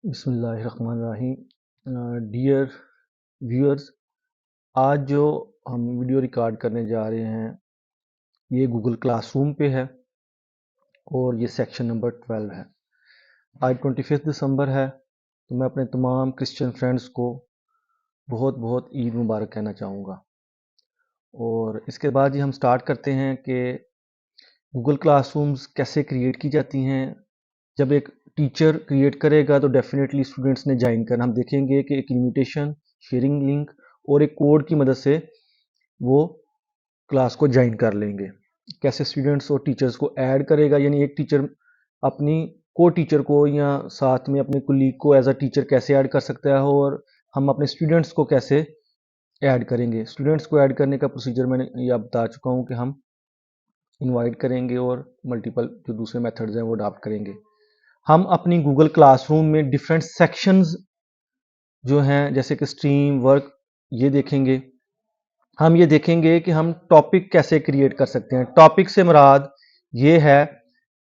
बिस्मिल्लाहिर्रहमानिर्रहीम। Dear viewers, आज जो हम वीडियो रिकॉर्ड करने जा रहे हैं ये गूगल क्लासरूम पे है और ये सेक्शन नंबर 12 है। आज 25 दिसंबर है, तो मैं अपने तमाम क्रिश्चियन फ्रेंड्स को बहुत बहुत ईद मुबारक कहना चाहूँगा। और इसके बाद ही हम स्टार्ट करते हैं कि गूगल क्लासरूम्स कैसे क्रिएट की जाती हैं। जब एक टीचर क्रिएट करेगा तो डेफिनेटली स्टूडेंट्स ने ज्वाइन करना। हम देखेंगे कि एक इनविटेशन, शेयरिंग लिंक और एक कोड की मदद से वो क्लास को ज्वाइन कर लेंगे। कैसे स्टूडेंट्स और टीचर्स को ऐड करेगा, यानी एक टीचर अपनी को टीचर को या साथ में अपने कुलीग को एज अ टीचर कैसे ऐड कर सकता है, और हम अपने स्टूडेंट्स को कैसे ऐड करेंगे। स्टूडेंट्स को ऐड करने का प्रोसीजर मैंने यह बता चुका हूँ कि हम इनवाइट करेंगे और मल्टीपल जो दूसरे मेथड्स हैं वो अडॉप्ट करेंगे। हम अपनी गूगल क्लासरूम में डिफरेंट सेक्शंस जो हैं जैसे कि स्ट्रीम, वर्क, ये देखेंगे। हम ये देखेंगे कि हम टॉपिक कैसे क्रिएट कर सकते हैं। टॉपिक से मुराद ये है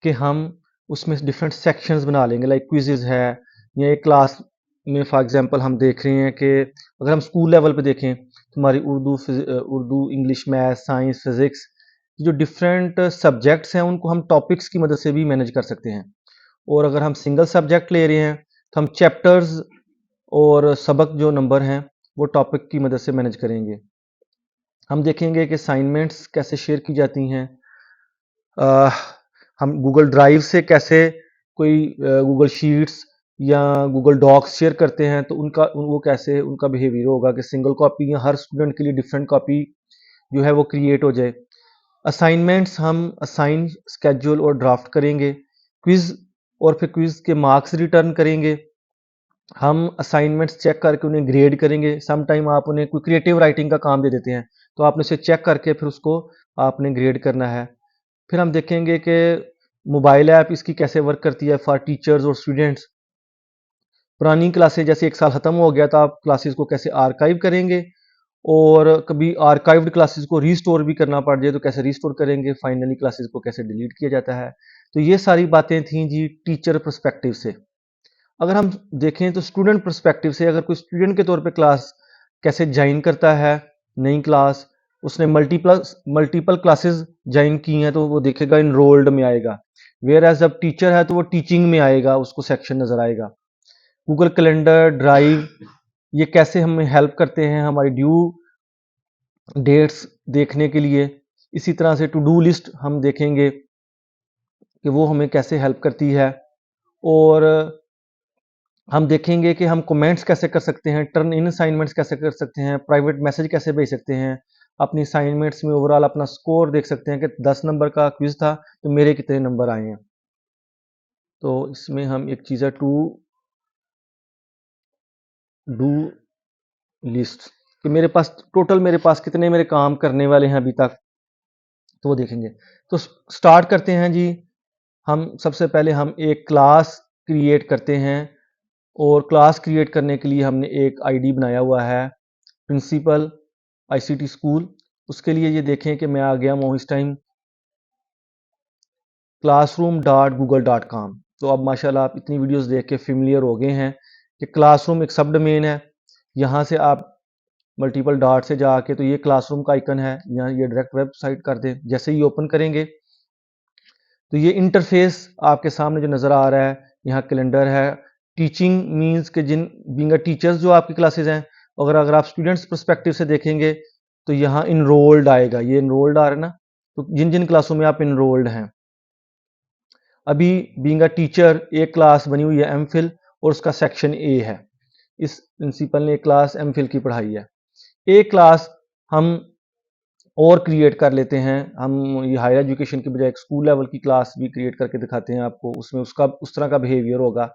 कि हम उसमें डिफरेंट सेक्शंस बना लेंगे, लाइक क्विज़ेस है, या एक क्लास में फॉर एग्जांपल हम देख रहे हैं कि अगर हम स्कूल लेवल पे देखें तो हमारी Urdu, English, math, science, physics, जो डिफरेंट सब्जेक्ट्स हैं उनको हम टॉपिक्स की मदद से भी मैनेज कर सकते हैं। और अगर हम सिंगल सब्जेक्ट ले रहे हैं तो हम चैप्टर्स और सबक जो नंबर हैं वो टॉपिक की मदद से मैनेज करेंगे। हम देखेंगे कि असाइनमेंट्स कैसे शेयर की जाती हैं। हम गूगल ड्राइव से कैसे कोई गूगल शीट्स या गूगल डॉक्स शेयर करते हैं, तो वो कैसे उनका बिहेवियर होगा कि सिंगल कॉपी या हर स्टूडेंट के लिए डिफरेंट कॉपी जो है वो क्रिएट हो जाए। असाइनमेंट्स हम असाइन, स्केड्यूल और ड्राफ्ट करेंगे। क्विज़ और फिर क्विज़ के मार्क्स रिटर्न करेंगे। हम असाइनमेंट्स चेक करके उन्हें ग्रेड करेंगे। सम टाइम आप उन्हें कोई क्रिएटिव राइटिंग का काम दे देते हैं, तो आपने उसे चेक करके फिर उसको आपने ग्रेड करना है। फिर हम देखेंगे कि मोबाइल ऐप इसकी कैसे वर्क करती है फॉर टीचर्स और स्टूडेंट्स। पुरानी क्लासेस जैसे एक साल ख़त्म हो गया, तो आप क्लासेस को कैसे आर्काइव करेंगे, और कभी आर्काइव्ड क्लासेस को रीस्टोर भी करना पड़ जाए तो कैसे रीस्टोर करेंगे। फाइनली क्लासेस को कैसे डिलीट किया जाता है। तो ये सारी बातें थी जी टीचर पर्सपेक्टिव से। अगर हम देखें तो स्टूडेंट पर्सपेक्टिव से, अगर कोई स्टूडेंट के तौर पे क्लास कैसे ज्वाइन करता है, नई क्लास, उसने मल्टीपल क्लासेस ज्वाइन की हैं तो वो देखेगा इनरोल्ड में आएगा। वेयर एज जब टीचर है तो वो टीचिंग में आएगा, उसको सेक्शन नजर आएगा। गूगल कैलेंडर, ड्राइव, ये कैसे हमें हेल्प करते हैं हमारी ड्यू डेट्स देखने के लिए। इसी तरह से टू डू लिस्ट हम देखेंगे कि वो हमें कैसे हेल्प करती है। और हम देखेंगे कि हम कमेंट्स कैसे कर सकते हैं, टर्न इन असाइनमेंट्स कैसे कर सकते हैं, प्राइवेट मैसेज कैसे भेज सकते हैं। अपनी असाइनमेंट्स में ओवरऑल अपना स्कोर देख सकते हैं कि 10 नंबर का क्विज था तो मेरे कितने नंबर आए हैं। तो इसमें हम एक चीज़ है टू डू लिस्ट कि मेरे पास कितने मेरे काम करने वाले हैं अभी तक, तो वो देखेंगे। तो स्टार्ट करते हैं जी। हम सबसे पहले हम एक क्लास क्रिएट करते हैं, और क्लास क्रिएट करने के लिए हमने एक आईडी बनाया हुआ है, प्रिंसिपल आईसीटी स्कूल। उसके लिए ये देखें कि मैं आ गया हूँ इस टाइम classroom.google.com। तो अब माशाल्लाह आप इतनी वीडियोस देख के फेमिलियर हो गए हैं कि क्लासरूम एक सब डोमेन है। यहाँ से आप मल्टीपल डॉट से जाके, तो ये क्लासरूम का आइकन है, यहाँ ये डायरेक्ट वेबसाइट कर दें। जैसे ही ओपन करेंगे तो ये इंटरफेस आपके सामने जो नज़र आ रहा है, यहाँ कैलेंडर है। टीचिंग मींस के जिन बीइंग टीचर्स जो आपकी क्लासेस हैं, अगर आप स्टूडेंट्स पर्सपेक्टिव से देखेंगे तो यहाँ इनरोल्ड आएगा, ये इनरोल्ड आ रहा है ना, तो जिन जिन क्लासों में आप इनरोल्ड हैं। अभी बीइंग अ टीचर एक क्लास बनी हुई है एमफिल, और उसका सेक्शन ए है। इस प्रिंसिपल ने एक क्लास एमफिल की पढ़ाई है। एक क्लास हम और क्रिएट कर लेते हैं। हम ये हायर एजुकेशन की बजाय एक स्कूल लेवल की क्लास भी क्रिएट करके दिखाते हैं आपको, उसमें उसका उस तरह का बिहेवियर होगा।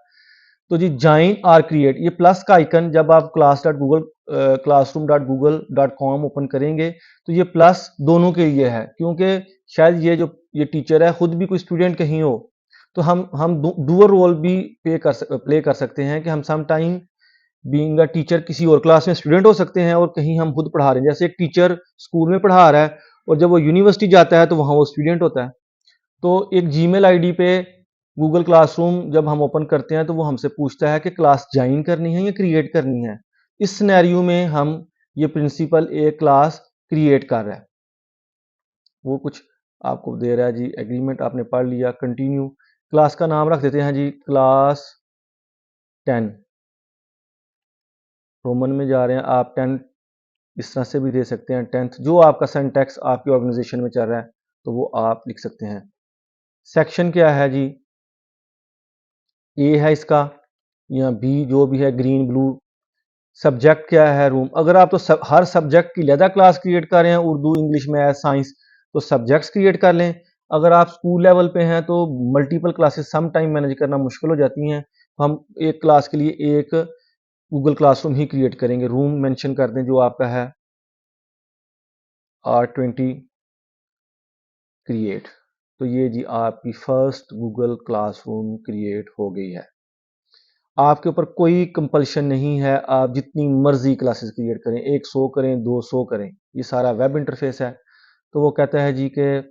तो जी ज्वाइन आर क्रिएट, ये प्लस का आइकन जब आप classroom.google.com ओपन करेंगे तो ये प्लस दोनों के लिए है, क्योंकि शायद ये टीचर है खुद भी कोई स्टूडेंट कहीं हो, तो हम डुअल रोल भी प्ले कर सकते हैं कि हम same time being a teacher किसी और क्लास में स्टूडेंट हो सकते हैं और कहीं हम खुद पढ़ा रहे हैं। जैसे एक टीचर स्कूल में पढ़ा रहा है और जब वो यूनिवर्सिटी जाता है तो वहाँ वो स्टूडेंट होता है। तो एक जीमेल आईडी पे गूगल क्लासरूम जब हम ओपन करते हैं तो वो हमसे पूछता है कि क्लास ज्वाइन करनी है या क्रिएट करनी है। इस सिनेरियो में हम ये प्रिंसिपल एक क्लास क्रिएट कर रहा है, वो कुछ आपको दे रहा है जी। एग्रीमेंट आपने पढ़ लिया, कंटिन्यू। क्लास का नाम रख देते हैं जी क्लास 10। रोमन में जा रहे हैं आप, 10 इस तरह से भी दे सकते हैं, 10th। जो आपका सिंटैक्स आपकी ऑर्गेनाइजेशन में चल रहा है तो वो आप लिख सकते हैं। सेक्शन क्या है जी, ए है इसका या बी, जो भी है, ग्रीन ब्लू। सब्जेक्ट क्या है, रूम। अगर आप तो हर सब्जेक्ट की अलग क्लास क्रिएट कर रहे हैं, उर्दू, इंग्लिश, मैथ, साइंस, तो सब्जेक्ट्स क्रिएट कर लें। अगर आप स्कूल लेवल पे हैं तो multiple classes same time manage करना मुश्किल हो जाती हैं, तो हम एक क्लास के लिए एक गूगल क्लासरूम ही क्रिएट करेंगे। रूम मेंशन कर दें जो आपका है R20 क्रिएट। तो ये जी आपकी फर्स्ट गूगल क्लासरूम क्रिएट हो गई है। आपके ऊपर कोई कंपल्शन नहीं है, आप जितनी मर्जी क्लासेस क्रिएट करें, 100 करें, 200 करें। ये सारा वेब इंटरफेस है। तो वो कहता है जी कि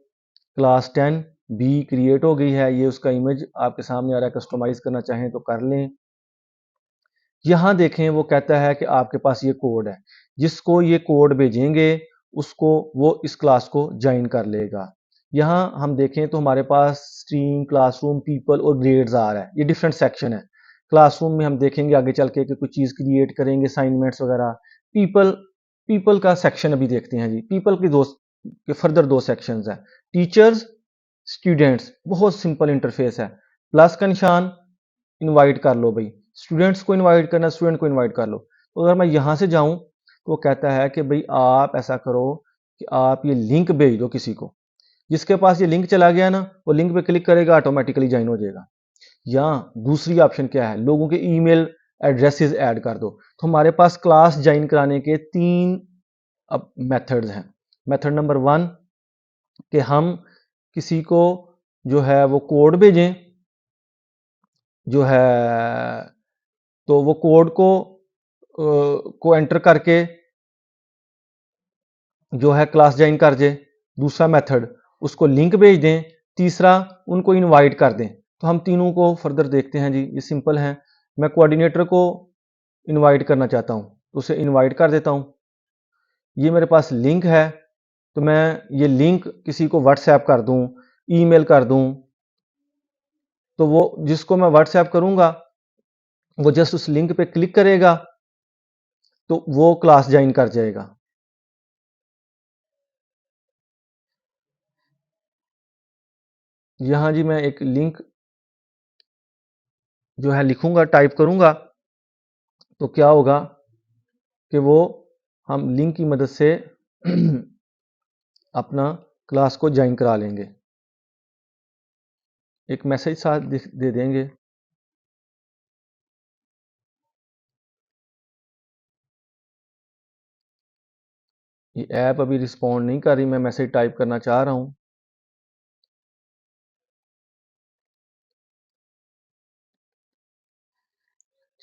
क्लास 10 बी क्रिएट हो गई है। ये उसका इमेज आपके सामने आ रहा है, कस्टमाइज करना चाहें तो कर लें। यहाँ देखें वो कहता है कि आपके पास ये कोड है, जिसको ये कोड भेजेंगे उसको वो इस क्लास को ज्वाइन कर लेगा। यहाँ हम देखें तो हमारे पास स्ट्रीम, क्लासरूम, पीपल और ग्रेड्स आ रहा है। ये डिफरेंट सेक्शन है। क्लासरूम में हम देखेंगे आगे चल के कि कुछ चीज़ क्रिएट करेंगे, असाइनमेंट्स वगैरह। पीपल, पीपल का सेक्शन अभी देखते हैं जी। पीपल की दो के फर्दर दो सेक्शंस हैं, टीचर्स, स्टूडेंट्स। बहुत सिंपल इंटरफेस है। प्लस का निशान, इनवाइट कर लो भाई। स्टूडेंट्स को इनवाइट करना, स्टूडेंट को इनवाइट कर लो। तो अगर मैं यहाँ से जाऊँ तो वो कहता है कि भाई आप ऐसा करो कि आप ये लिंक भेज दो किसी को। जिसके पास ये लिंक चला गया ना, वो लिंक पे क्लिक करेगा, ऑटोमेटिकली ज्वाइन हो जाएगा। या दूसरी ऑप्शन क्या है, लोगों के ईमेल एड्रेसेस ऐड कर दो। तो हमारे पास क्लास ज्वाइन कराने के 3 अब मेथड्स हैं। मेथड नंबर 1 कि हम किसी को जो है वो कोड भेजें, जो है तो वो कोड को एंटर करके जो है क्लास ज्वाइन कर जाए। दूसरा मेथड, उसको लिंक भेज दें। तीसरा, उनको इनवाइट कर दें। तो हम तीनों को फर्दर देखते हैं जी। ये सिंपल है। मैं कोऑर्डिनेटर को इनवाइट करना चाहता हूँ तो उसे इनवाइट कर देता हूँ। ये मेरे पास लिंक है, तो मैं ये लिंक किसी को व्हाट्सएप कर दूँ, ईमेल कर दूँ, तो वो जिसको मैं व्हाट्सएप करूँगा वो जस्ट उस लिंक पे क्लिक करेगा तो वो क्लास ज्वाइन कर जाएगा। यहाँ जी मैं एक लिंक जो है लिखूंगा, टाइप करूंगा, तो क्या होगा कि वो हम लिंक की मदद से अपना क्लास को ज्वाइन करा लेंगे। एक मैसेज साथ दे देंगे। ये ऐप अभी रिस्पॉन्ड नहीं कर रही, मैं मैसेज टाइप करना चाह रहा हूँ।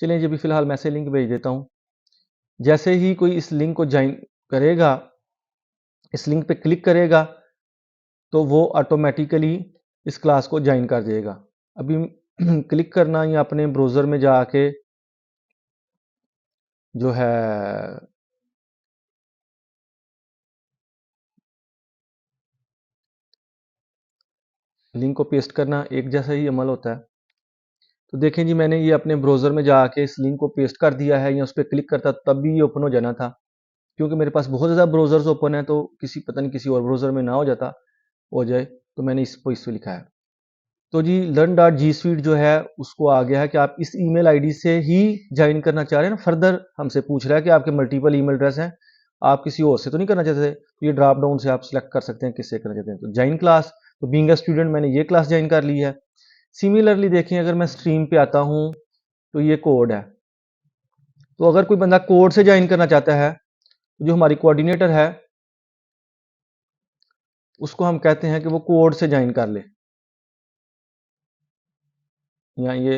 चलिए जी, अभी फिलहाल मैसेज लिंक भेज देता हूँ। जैसे ही कोई इस लिंक को ज्वाइन करेगा, इस लिंक पे क्लिक करेगा, तो वो ऑटोमेटिकली इस क्लास को ज्वाइन कर देगा। अभी क्लिक करना या अपने ब्राउज़र में जाके जो है लिंक को पेस्ट करना एक जैसा ही अमल होता है। तो देखें जी, मैंने ये अपने ब्राउज़र में जाके इस लिंक को पेस्ट कर दिया है, या उस पर क्लिक करता तब भी ये ओपन हो जाना था। क्योंकि मेरे पास बहुत ज़्यादा ब्राउज़र्स ओपन है, तो किसी पता नहीं किसी और ब्राउज़र में ना हो जाता, हो जाए, तो मैंने इसको इस पे लिखा है। तो जी लर्न डॉट जी स्वीट जो है उसको आ गया है कि आप इस ईमेल आईडी से ही ज्वाइन करना चाह रहे हैं ना। फर्दर हमसे पूछ रहा है कि आपके मल्टीपल ईमेल एड्रेस हैं, आप किसी और से तो नहीं करना चाहते। तो ये ड्रॉप डाउन से आप सिलेक्ट कर सकते हैं किससे करना चाहते हैं। तो ज्वाइन क्लास, तो बीइंग अ स्टूडेंट मैंने ये क्लास ज्वाइन कर ली है। सिमिलरली देखें, अगर मैं स्ट्रीम पे आता हूँ तो ये कोड है। तो अगर कोई बंदा कोड से ज्वाइन करना चाहता है, तो जो हमारी कोऑर्डिनेटर है उसको हम कहते हैं कि वो कोड से ज्वाइन कर ले। या ये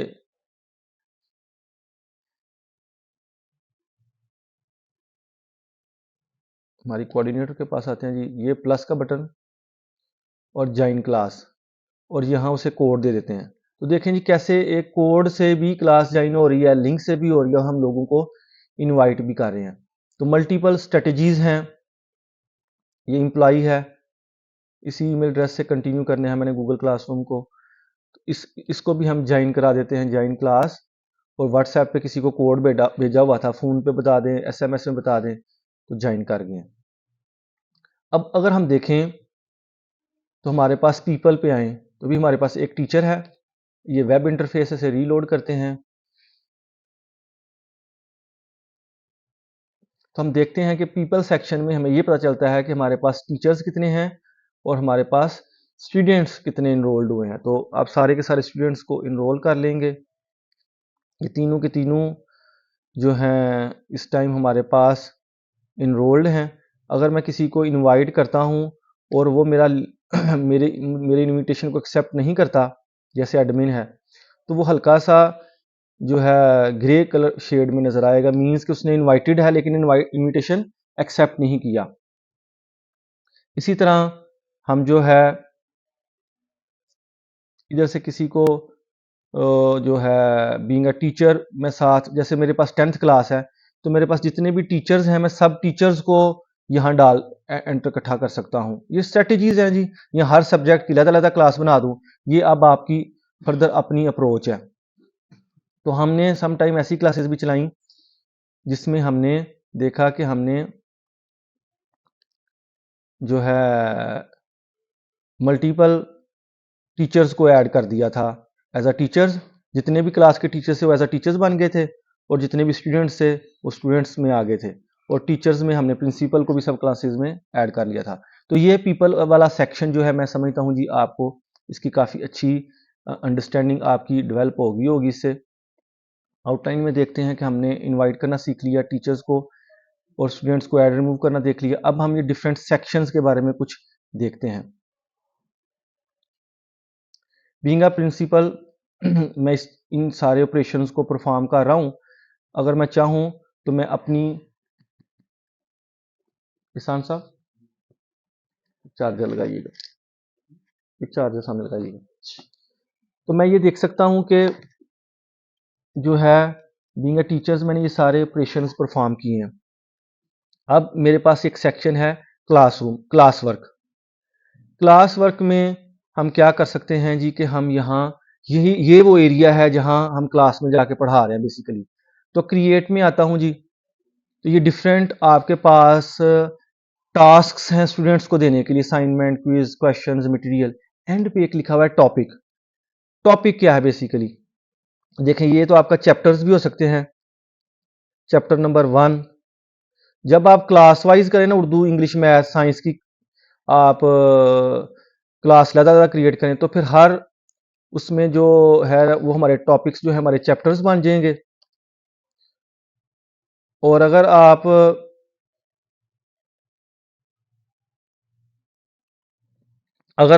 हमारी कोऑर्डिनेटर के पास आते हैं जी, ये प्लस का बटन और ज्वाइन क्लास, और यहाँ उसे कोड दे देते हैं। तो देखें जी कैसे एक कोड से भी क्लास ज्वाइन हो रही है, लिंक से भी हो रही है, हम लोगों को इनवाइट भी कर रहे हैं। तो मल्टीपल स्ट्रेटजीज हैं। ये एम्प्लॉई है, इसी ईमेल एड्रेस से कंटिन्यू करने हैं मैंने गूगल क्लासरूम को। तो इसको भी हम ज्वाइन करा देते हैं, ज्वाइन क्लास। और व्हाट्सएप पे किसी को कोड भेजा हुआ था, फ़ोन पे बता दें, एसएमएस में बता दें, तो ज्वाइन कर गए। अब अगर हम देखें तो हमारे पास पीपल पे आए तो भी हमारे पास एक टीचर है। ये वेब इंटरफेस से रीलोड करते हैं तो हम देखते हैं कि पीपल सेक्शन में हमें ये पता चलता है कि हमारे पास टीचर्स कितने हैं और हमारे पास स्टूडेंट्स कितने इनरोल्ड हुए हैं। तो आप सारे के सारे स्टूडेंट्स को इनरोल कर लेंगे। ये तीनों के तीनों जो हैं इस टाइम हमारे पास इनरोल्ड हैं। अगर मैं किसी को इनवाइट करता हूं और वो मेरा मेरे इनविटेशन को एक्सेप्ट नहीं करता, जैसे एडमिन है, तो वो हल्का सा जो है ग्रे कलर शेड में नजर आएगा, मींस कि उसने इनवाइटेड है लेकिन इनविटेशन एक्सेप्ट नहीं किया। इसी तरह हम जो है इधर से किसी को जो है बीइंग अ टीचर मैं साथ, जैसे मेरे पास 10th क्लास है तो मेरे पास जितने भी टीचर्स हैं मैं सब टीचर्स को यहाँ डाल एंटर इकट्ठा कर सकता हूँ। ये स्ट्रेटजीज हैं जी। या हर सब्जेक्ट की अलग-अलग क्लास बना दूँ, ये अब आपकी फर्दर अपनी अप्रोच है। तो हमने सम टाइम ऐसी क्लासेस भी चलाई जिसमें हमने देखा कि हमने जो है मल्टीपल टीचर्स को ऐड कर दिया था एज अ टीचर्स। जितने भी क्लास के टीचर्स थे वो एज अ टीचर्स बन गए थे और जितने भी स्टूडेंट्स थे वो स्टूडेंट्स में आ गए थे। और टीचर्स में हमने प्रिंसिपल को भी सब क्लासेस में ऐड कर लिया था। तो ये पीपल वाला सेक्शन जो है मैं समझता हूँ जी आपको इसकी काफ़ी अच्छी अंडरस्टैंडिंग आपकी डेवलप होगी इससे। आउटलाइन में देखते हैं कि हमने इनवाइट करना सीख लिया टीचर्स को और स्टूडेंट्स को ऐड रिमूव करना देख लिया। अब हम ये डिफरेंट सेक्शंस के बारे में कुछ देखते हैं। बीइंग अ प्रिंसिपल मैं इन सारे ऑपरेशंस को परफॉर्म कर रहा हूं। अगर मैं चाहूं तो मैं अपनी किसान साहब चार्जर लगाइएगा, ये चार्जर सामने लगाइएगा। तो मैं ये देख सकता हूं कि जो है बीइंग अ टीचर्स मैंने ये सारे ऑपरेशंस परफॉर्म किए हैं। अब मेरे पास एक सेक्शन है classroom, class work. Class work में हम क्या कर सकते हैं जी कि हम यहाँ यही ये वो एरिया है जहाँ हम क्लास में जाके पढ़ा रहे हैं बेसिकली। तो क्रिएट में आता हूँ जी। तो ये डिफरेंट आपके पास टास्क्स हैं स्टूडेंट्स को देने के लिए, assignment, quiz, questions, material. And पे एक लिखा हुआ है टॉपिक। टॉपिक क्या है बेसिकली? देखें ये तो आपका चैप्टर्स भी हो सकते हैं। चैप्टर नंबर 1 जब आप क्लास वाइज करें ना, उर्दू, इंग्लिश, मैथ, साइंस की आप क्लास ज़्यादा क्रिएट करें तो फिर हर उसमें जो है वो हमारे टॉपिक्स जो है हमारे चैप्टर्स बन जाएंगे। और अगर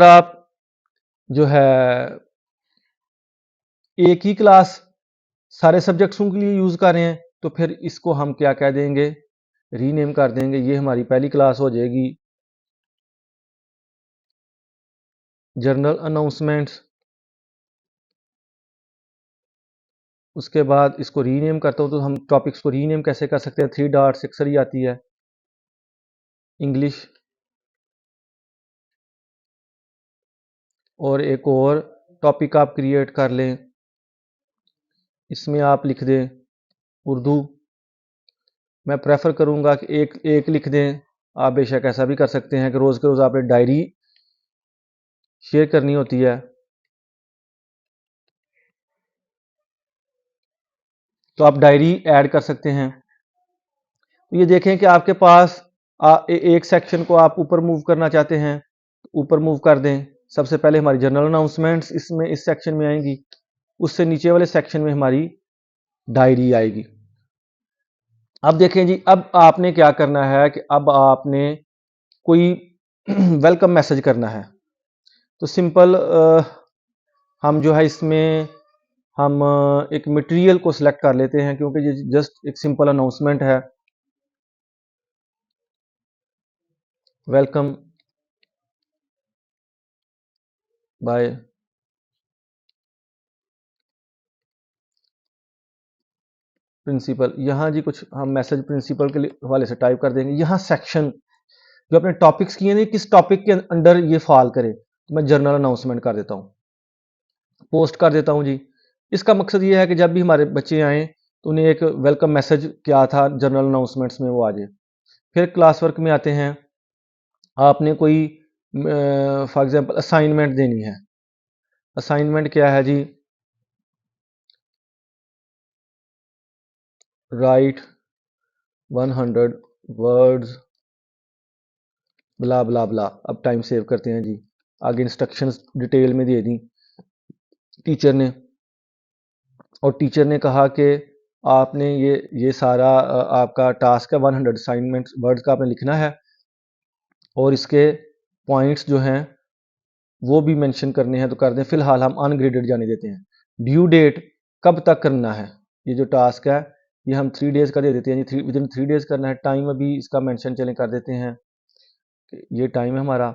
आप जो है एक ही क्लास सारे सब्जेक्ट्सों के लिए यूज़ कर रहे हैं तो फिर इसको हम क्या कह देंगे, रीनेम कर देंगे। ये हमारी पहली क्लास हो जाएगी जर्नल अनाउंसमेंट्स। उसके बाद इसको रीनेम करता हूँ तो हम टॉपिक्स को रीनेम कैसे कर सकते हैं? 3 डॉट्स अक्सर ही आती है। इंग्लिश और एक और टॉपिक आप क्रिएट कर लें, इसमें आप लिख दें उर्दू। मैं प्रेफर करूंगा कि एक एक लिख दें। आप बेशक ऐसा भी कर सकते हैं कि रोज़ के रोज़ आपने डायरी शेयर करनी होती है तो आप डायरी ऐड कर सकते हैं। तो ये देखें कि आपके पास एक सेक्शन को आप ऊपर मूव करना चाहते हैं, ऊपर मूव कर दें। सबसे पहले हमारी जनरल अनाउंसमेंट्स इसमें इस सेक्शन में आएंगी, उससे नीचे वाले सेक्शन में हमारी डायरी आएगी। अब देखें जी, अब आपने क्या करना है कि अब आपने कोई वेलकम मैसेज करना है। तो सिंपल हम जो है इसमें हम एक मटेरियल को सिलेक्ट कर लेते हैं क्योंकि ये जस्ट एक सिंपल अनाउंसमेंट है। वेलकम बाय प्रिंसिपल, यहाँ जी कुछ हम मैसेज प्रिंसिपल के हवाले से टाइप कर देंगे। यहाँ सेक्शन जो अपने टॉपिक्स किए हैं, किस टॉपिक के अंडर ये फॉल करे, तो मैं जर्नल अनाउंसमेंट कर देता हूँ, पोस्ट कर देता हूँ जी। इसका मकसद ये है कि जब भी हमारे बच्चे आएँ तो उन्हें एक वेलकम मैसेज क्या था जर्नल अनाउंसमेंट्स में वो आ जाए। फिर क्लास वर्क में आते हैं। आपने कोई फॉर एग्जांपल असाइनमेंट देनी है। असाइनमेंट क्या है जी? राइट 100 वर्ड्स ब्ला ब्ला ब्ला। अब टाइम सेव करते हैं जी। आगे इंस्ट्रक्शंस डिटेल में दे दी टीचर ने, और टीचर ने कहा कि आपने ये सारा आपका टास्क है 100 असाइनमेंट वर्ड्स का आपने लिखना है, और इसके पॉइंट्स जो हैं वो भी मेंशन करने हैं तो कर दें। फिलहाल हम अनग्रेडेड जाने देते हैं। ड्यू डेट कब तक करना है, ये जो टास्क है ये हम 3 डेज़ का दे देते हैं जी। विद इन 3 डेज़ करना है। टाइम अभी इसका मेंशन चलें कर देते हैं कि ये टाइम है हमारा।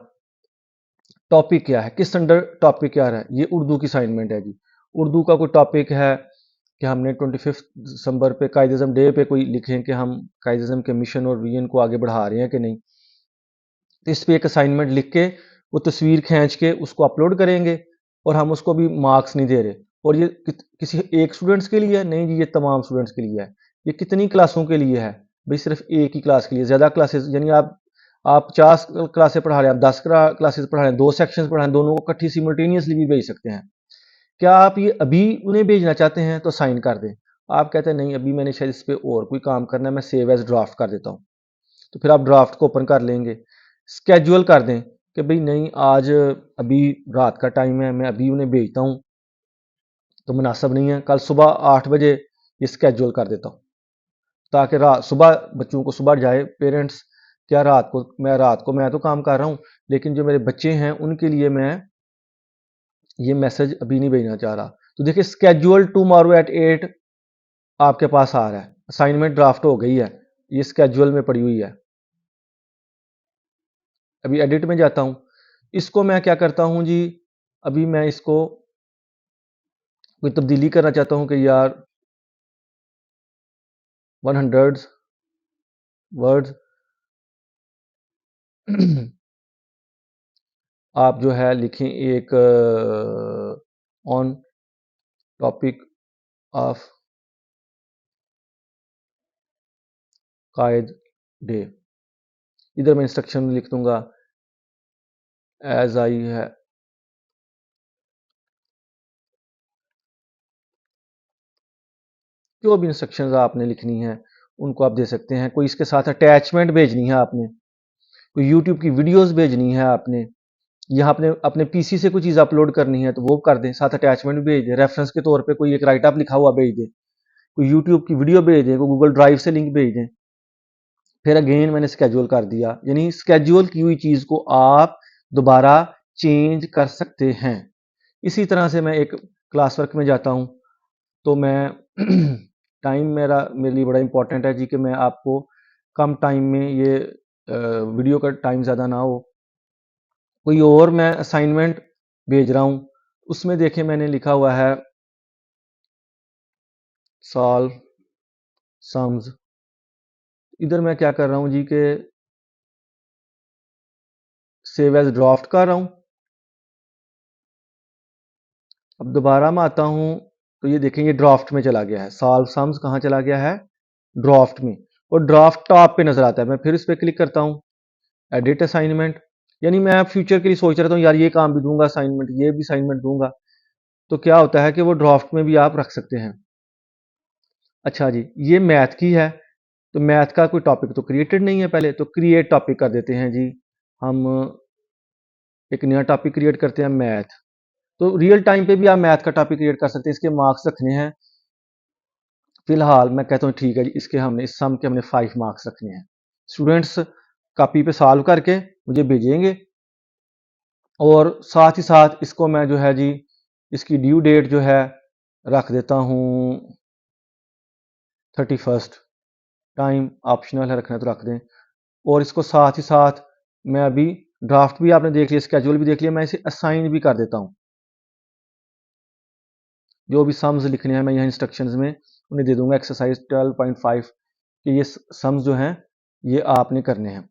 टॉपिक क्या है, किस अंडर टॉपिक क्या है, ये उर्दू की असाइनमेंट है जी। उर्दू का कोई टॉपिक है कि हमने 25 दिसंबर पे कायद-ए-आज़म डे पे कोई लिखें कि हम कायद-ए-आज़म के मिशन और विजन को आगे बढ़ा रहे हैं कि नहीं। तो इस पे एक असाइनमेंट लिख के वो तस्वीर खींच के उसको अपलोड करेंगे, और हम उसको भी मार्क्स नहीं दे रहे। और ये किसी एक स्टूडेंट्स के लिए है नहीं जी, ये तमाम स्टूडेंट्स के लिए है। ये कितनी क्लासों के लिए है भाई? सिर्फ एक ही क्लास के लिए। ज़्यादा क्लासेस यानी आप 50 क्लासें पढ़ा रहे हैं, आप 10 क्लासेस पढ़ा रहे हैं, 2 सेक्शंस पढ़ा रहे हैं, दोनों को इकट्ठी सिमल्टेनियसली भी भेज सकते हैं। क्या आप ये अभी उन्हें भेजना चाहते हैं तो साइन कर दें। आप कहते हैं नहीं अभी मैंने शायद इस पे और कोई काम करना है, मैं सेव एज ड्राफ्ट कर देता हूँ, तो फिर आप ड्राफ्ट को ओपन कर लेंगे। स्केड्यूल कर दें कि भाई नहीं आज अभी रात का टाइम है, मैं अभी उन्हें भेजता हूँ तो मुनासिब नहीं है, कल सुबह 8 बजे ये स्केड्यूल कर देता हूँ, ताकि रात सुबह बच्चों को सुबह जाए पेरेंट्स। क्या रात को मैं तो काम कर रहा हूँ, लेकिन जो मेरे बच्चे हैं उनके लिए मैं ये मैसेज अभी नहीं भेजना चाह रहा। तो देखिए स्केड्यूल टुमारो एट 8 आपके पास आ रहा है। असाइनमेंट ड्राफ्ट हो गई है, ये स्केड्यूल में पड़ी हुई है। अभी एडिट में जाता हूँ, इसको मैं क्या करता हूँ जी, अभी मैं इसको कोई तब्दीली करना चाहता हूँ कि यार 100 वर्ड्स आप जो है लिखें एक on topic of Quaid day. इधर मैं इंस्ट्रक्शन लिख दूंगा एज आई है। जो भी इंस्ट्रक्शंस आपने लिखनी है उनको आप दे सकते हैं। कोई इसके साथ अटैचमेंट भेजनी है आपने, कोई यूट्यूब की वीडियोस भेजनी है आपने, यहाँ आपने अपने पीसी से कोई चीज़ अपलोड करनी है तो वो कर दें, साथ अटैचमेंट भी भेज दें। रेफरेंस के तौर पे कोई एक राइट अप लिखा हुआ भेज दें, कोई यूट्यूब की वीडियो भेज दें, कोई गूगल ड्राइव से लिंक भेज दें। फिर अगेन मैंने स्केड्यूल कर दिया, यानी स्केड्यूल की हुई चीज़ को आप दोबारा चेंज कर सकते हैं। इसी तरह से मैं एक क्लास वर्क में जाता हूँ तो मैं टाइम मेरे लिए बड़ा इंपॉर्टेंट है जी, कि मैं आपको कम टाइम में ये वीडियो का टाइम ज़्यादा ना हो। कोई और मैं असाइनमेंट भेज रहा हूँ, उसमें देखें मैंने लिखा हुआ है सॉल्व सम्स। इधर मैं क्या कर रहा हूँ जी कि सेव एज ड्राफ्ट कर रहा हूँ। अब दोबारा मैं आता हूँ तो ये देखें ये ड्राफ्ट में चला गया है। सॉल्व सम्स कहाँ चला गया है? ड्राफ्ट में। और ड्राफ्ट टॉप पे नजर आता है। मैं फिर इस पर क्लिक करता हूँ, एडिट असाइनमेंट। यानी मैं फ्यूचर के लिए सोच रहा हूँ यार ये काम भी दूंगा असाइनमेंट, ये भी असाइनमेंट दूंगा, तो क्या होता है कि वो ड्राफ्ट में भी आप रख सकते हैं। अच्छा जी, ये मैथ की है, तो मैथ का कोई टॉपिक तो क्रिएटेड नहीं है पहले, तो क्रिएट टॉपिक कर देते हैं जी। हम एक नया टॉपिक क्रिएट करते हैं मैथ। तो रियल टाइम पे भी आप मैथ का टॉपिक क्रिएट कर सकते हैं, इसके मार्क्स रखने हैं। फिलहाल मैं कहता हूँ ठीक है जी, इसके हमने इस सम के हमने 5 मार्क्स रखने हैं। स्टूडेंट्स कॉपी पे सॉल्व करके मुझे भेजेंगे, और साथ ही साथ इसको मैं जो है जी इसकी ड्यू डेट जो है रख देता हूँ 31। टाइम ऑप्शनल है, रखना तो रख दें। और इसको साथ ही साथ मैं अभी ड्राफ्ट भी आपने देख लिया, स्केड्यूल भी देख लिया, मैं इसे असाइन भी कर देता हूँ। जो भी सम्स लिखने हैं मैं यहाँ इंस्ट्रक्शंस में उन्हें दे दूंगा एक्सरसाइज 12.5 कि ये सम्स जो हैं ये आपने करने हैं।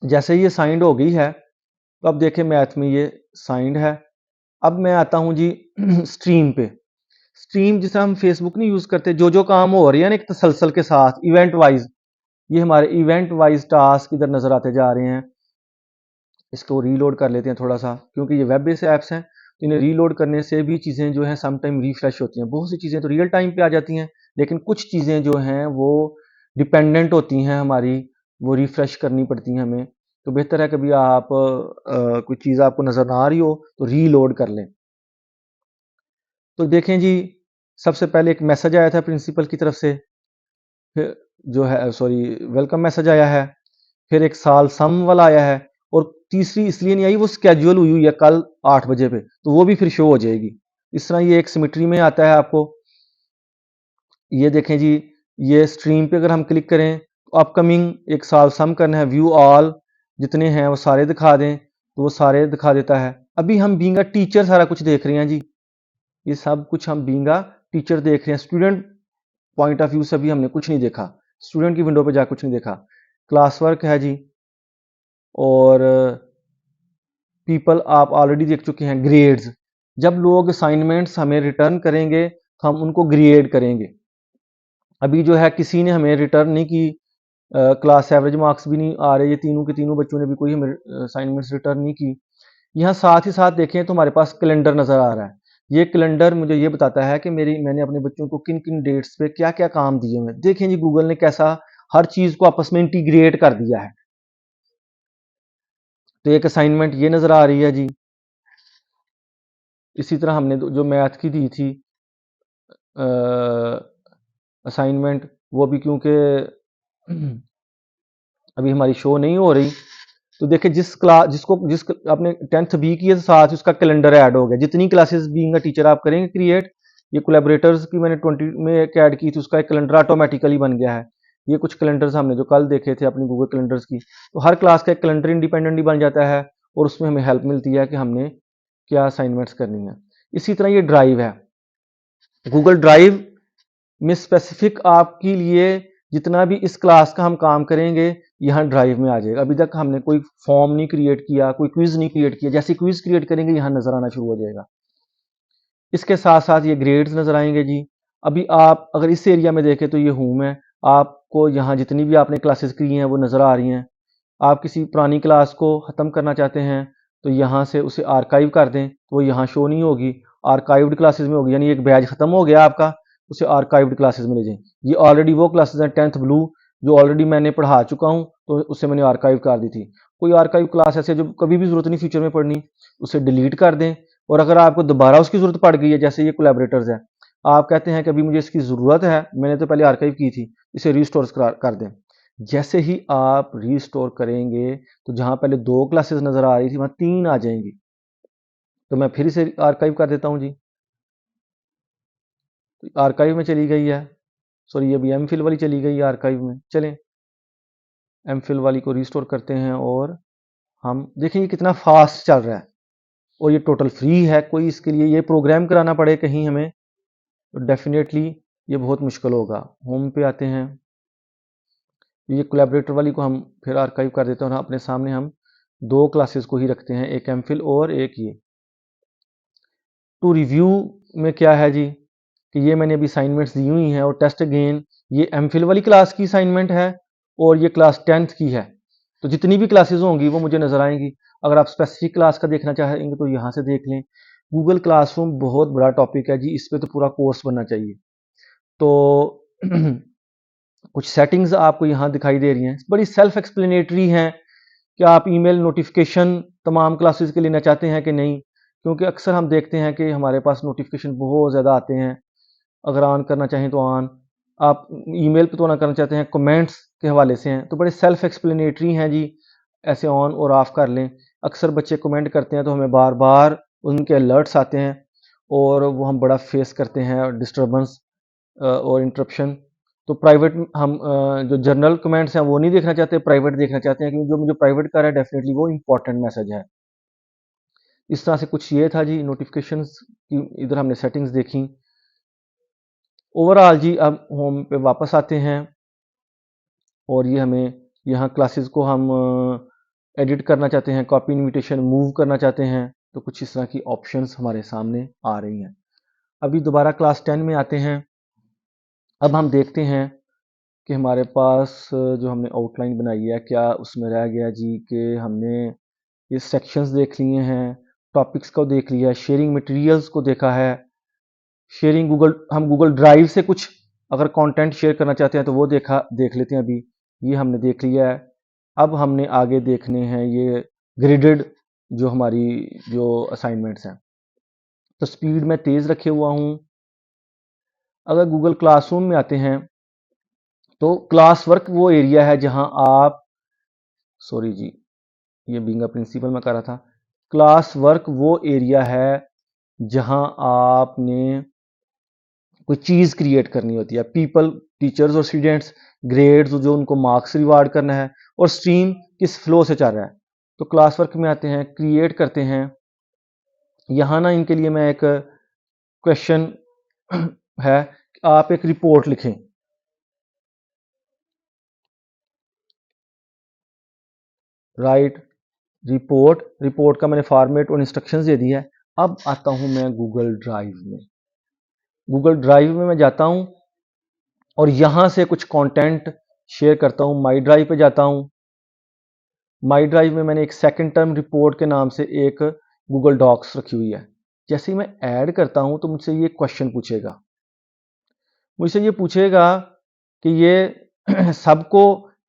जैसे ये साइंड हो गई है तो अब देखें मैथ में ये साइंड है। अब मैं आता हूं जी स्ट्रीम पे। स्ट्रीम जिसे हम फेसबुक नहीं यूज करते, जो जो काम हो रही है ना एक तसलसल के साथ इवेंट वाइज, ये हमारे इवेंट वाइज टास्क इधर नजर आते जा रहे हैं। इसको रीलोड कर लेते हैं थोड़ा सा, क्योंकि ये वेब बेस्ड ऐप्स हैं तो इन्हें रीलोड करने से भी चीज़ें जो हैं सम टाइम रिफ्रेश होती हैं। बहुत सी चीज़ें तो रियल टाइम पे आ जाती हैं, लेकिन कुछ चीज़ें जो हैं वो डिपेंडेंट होती हैं हमारी, वो रिफ्रेश करनी पड़ती हैं हमें। तो बेहतर है कभी आप कोई चीज़ आपको नज़र ना आ रही हो तो रीलोड कर लें। तो देखें जी, सबसे पहले एक मैसेज आया था प्रिंसिपल की तरफ से, फिर जो है सॉरी वेलकम मैसेज आया है, फिर एक साल सम वाला आया है, और तीसरी इसलिए नहीं आई, वो स्केड्यूल हुई है कल 8 बजे पे, तो वो भी फिर शो हो जाएगी। इस तरह ये एक सिमेट्री में आता है आपको। ये देखें जी, ये स्ट्रीम पे अगर हम क्लिक करें तो अपकमिंग एक साल सम करना है, व्यू ऑल जितने हैं वो सारे दिखा दें तो वो सारे दिखा देता है। अभी हम बीइंग अ टीचर सारा कुछ देख रहे हैं जी, ये सब कुछ हम बीइंग अ टीचर देख रहे हैं। स्टूडेंट पॉइंट ऑफ व्यू से अभी हमने कुछ नहीं देखा, स्टूडेंट की विंडो पे जा कुछ नहीं देखा। क्लास वर्क है जी, और पीपल आप ऑलरेडी देख चुके हैं। ग्रेड्स, जब लोग असाइनमेंट्स हमें रिटर्न करेंगे तो हम उनको ग्रेड करेंगे। अभी जो है किसी ने हमें रिटर्न नहीं की, क्लास एवरेज मार्क्स भी नहीं आ रहे, ये तीनों के तीनों बच्चों ने भी कोई हमें असाइनमेंट्स रिटर्न नहीं की। यहाँ साथ ही साथ देखें तो हमारे पास कैलेंडर नज़र आ रहा है। ये कैलेंडर मुझे ये बताता है कि मैंने अपने बच्चों को किन किन डेट्स पे क्या क्या काम दिए हुए हैं। देखें जी, गूगल ने कैसा हर चीज़ को आपस में इंटीग्रेट कर दिया है। तो एक असाइनमेंट ये नज़र आ रही है जी। इसी तरह हमने जो मैथ की दी थी असाइनमेंट, वो भी क्योंकि अभी हमारी शो नहीं हो रही, तो देखिए जिस क्लास जिस आपने 10th बी की है तो साथ उसका कैलेंडर ऐड हो गया। जितनी क्लासेस बीइंग अ टीचर आप करेंगे क्रिएट, ये कोलैबोरेटर्स की मैंने 20 में एक ऐड की थी, उसका एक कैलेंडर ऑटोमेटिकली बन गया है। ये कुछ कैलेंडर्स हमने जो कल देखे थे अपनी गूगल कैलेंडर्स की, तो हर क्लास का एक कैलेंडर इंडिपेंडेंटली बन जाता है और उसमें हमें हेल्प मिलती है कि हमने क्या असाइनमेंट्स करनी है। इसी तरह ये ड्राइव है, गूगल ड्राइव में स्पेसिफिक आपके लिए जितना भी इस क्लास का हम काम करेंगे यहाँ ड्राइव में आ जाएगा। अभी तक हमने कोई फॉर्म नहीं क्रिएट किया, कोई क्विज नहीं क्रिएट किया, जैसे क्विज क्रिएट करेंगे यहाँ नजर आना शुरू हो जाएगा। इसके साथ साथ ये ग्रेड्स नजर आएंगे जी। अभी आप अगर इस एरिया में देखें तो ये होम है, आपको यहाँ जितनी भी आपने क्लासेस की हैं वो नजर आ रही हैं। आप किसी पुरानी क्लास को ख़त्म करना चाहते हैं तो यहाँ से उसे आर्काइव कर दें तो वो यहाँ शो नहीं होगी, आर्काइव्ड क्लासेस में होगी। यानी एक बैच ख़त्म हो गया आपका, उसे आर्काइव्ड क्लासेस में ले जाएं। ये ऑलरेडी वो क्लासेस हैं 10th ब्लू जो ऑलरेडी मैंने पढ़ा चुका हूँ, तो उसे मैंने आर्काइव कर दी थी। कोई आर्काइव क्लास ऐसे जो कभी भी ज़रूरत नहीं फ्यूचर में पढ़नी, उसे डिलीट कर दें। और अगर आपको दोबारा उसकी ज़रूरत पड़ गई है, जैसे ये कोलैबोरेटर्स है, आप कहते हैं कि अभी मुझे इसकी ज़रूरत है, मैंने तो पहले आर्काइव की थी, इसे रिस्टोर कर दें। जैसे ही आप रीस्टोर करेंगे तो जहां पहले 2 क्लासेस नजर आ रही थी वहां 3 आ जाएंगी। तो मैं फिर इसे आर्काइव कर देता हूं जी, तो आर्काइव में चली गई है। सॉरी, ये भी एम फिल वाली चली गई है आर्काइव में। चलें एम फिल वाली को रीस्टोर करते हैं और हम देखें ये कितना फास्ट चल रहा है, और ये टोटल फ्री है। कोई इसके लिए ये प्रोग्राम कराना पड़े कहीं हमें तो डेफिनेटली ये बहुत मुश्किल होगा। होम पे आते हैं, ये कोलैबोरेटर वाली को हम फिर आर्काइव कर देते हैं और अपने सामने हम 2 क्लासेस को ही रखते हैं, एक एम फिल और एक ये। टू रिव्यू में क्या है जी कि ये मैंने अभी असाइनमेंट्स दी हुई हैं, और टेस्ट अगेन ये एमफिल वाली क्लास की असाइनमेंट है और ये क्लास 10th की है। तो जितनी भी क्लासेस होंगी वो मुझे नजर आएंगी। अगर आप स्पेसिफिक क्लास का देखना चाहेंगे तो यहाँ से देख लें। गूगल क्लासरूम बहुत बड़ा टॉपिक है जी, इस पे तो पूरा कोर्स बनना चाहिए। तो कुछ सेटिंग्स आपको यहाँ दिखाई दे रही हैं, बड़ी सेल्फ एक्सप्लेनेटरी हैं कि आप ईमेल नोटिफिकेशन तमाम क्लासेस के लेना चाहते हैं कि नहीं, क्योंकि अक्सर हम देखते हैं कि हमारे पास नोटिफिकेशन बहुत ज़्यादा आते हैं। अगर ऑन करना चाहें तो ऑन, आप ईमेल पे तो ना करना चाहते हैं, कमेंट्स के हवाले से हैं, तो बड़े सेल्फ एक्सप्लेनेटरी हैं जी, ऐसे ऑन और ऑफ कर लें। अक्सर बच्चे कमेंट करते हैं तो हमें बार बार उनके अलर्ट्स आते हैं और वो हम बड़ा फेस करते हैं डिस्टर्बेंस और इंटरप्शन। तो प्राइवेट हम जो जनरल कमेंट्स हैं वो नहीं देखना चाहते, प्राइवेट देखना चाहते हैं, क्योंकि जो मुझे प्राइवेट कर रहा है डेफिनेटली वो इंपॉर्टेंट मैसेज है। इस तरह से कुछ ये था जी नोटिफिकेशंस की, इधर हमने सेटिंग्स देखी। ओवरऑल जी अब होम पे वापस आते हैं और ये हमें यहाँ क्लासेस को हम एडिट करना चाहते हैं, कॉपी इनविटेशन मूव करना चाहते हैं, तो कुछ इस तरह की ऑप्शंस हमारे सामने आ रही हैं। अभी दोबारा क्लास 10 में आते हैं। अब हम देखते हैं कि हमारे पास जो हमने आउटलाइन बनाई है क्या उसमें रह गया जी कि हमने ये सेक्शंस देख लिए हैं, टॉपिक्स को देख लिया है, शेयरिंग मटेरियल्स को देखा है, शेयरिंग हम गूगल ड्राइव से कुछ अगर कंटेंट शेयर करना चाहते हैं तो वो देख लेते हैं। अभी ये हमने देख लिया है। अब हमने आगे देखने हैं ये ग्रेडेड जो हमारी जो असाइनमेंट्स हैं। तो स्पीड में तेज़ रखे हुआ हूँ। अगर गूगल क्लासरूम में आते हैं तो क्लास वर्क वो एरिया है जहां आप, सॉरी जी, ये बीइंग अ प्रिंसिपल में कर रहा था। क्लास वर्क वो एरिया है जहां आपने कोई चीज़ क्रिएट करनी होती है। पीपल, टीचर्स और स्टूडेंट्स, ग्रेड्स जो उनको मार्क्स रिवार्ड करना है, और स्ट्रीम किस फ्लो से चल रहा है। तो क्लास वर्क में आते हैं, क्रिएट करते हैं। यहाँ ना इनके लिए मैं एक क्वेश्चन है, आप एक रिपोर्ट लिखें। राइट रिपोर्ट का मैंने फॉर्मेट और इंस्ट्रक्शंस दे दी है। अब आता हूं मैं गूगल ड्राइव में। गूगल ड्राइव में मैं जाता हूं और यहां से कुछ कंटेंट शेयर करता हूं। माई ड्राइव पे जाता हूं। माई ड्राइव में मैंने एक सेकंड टर्म रिपोर्ट के नाम से एक गूगल डॉक्स रखी हुई है। जैसे ही मैं ऐड करता हूं तो मुझसे ये क्वेश्चन पूछेगा। मुझसे ये पूछेगा कि ये सबको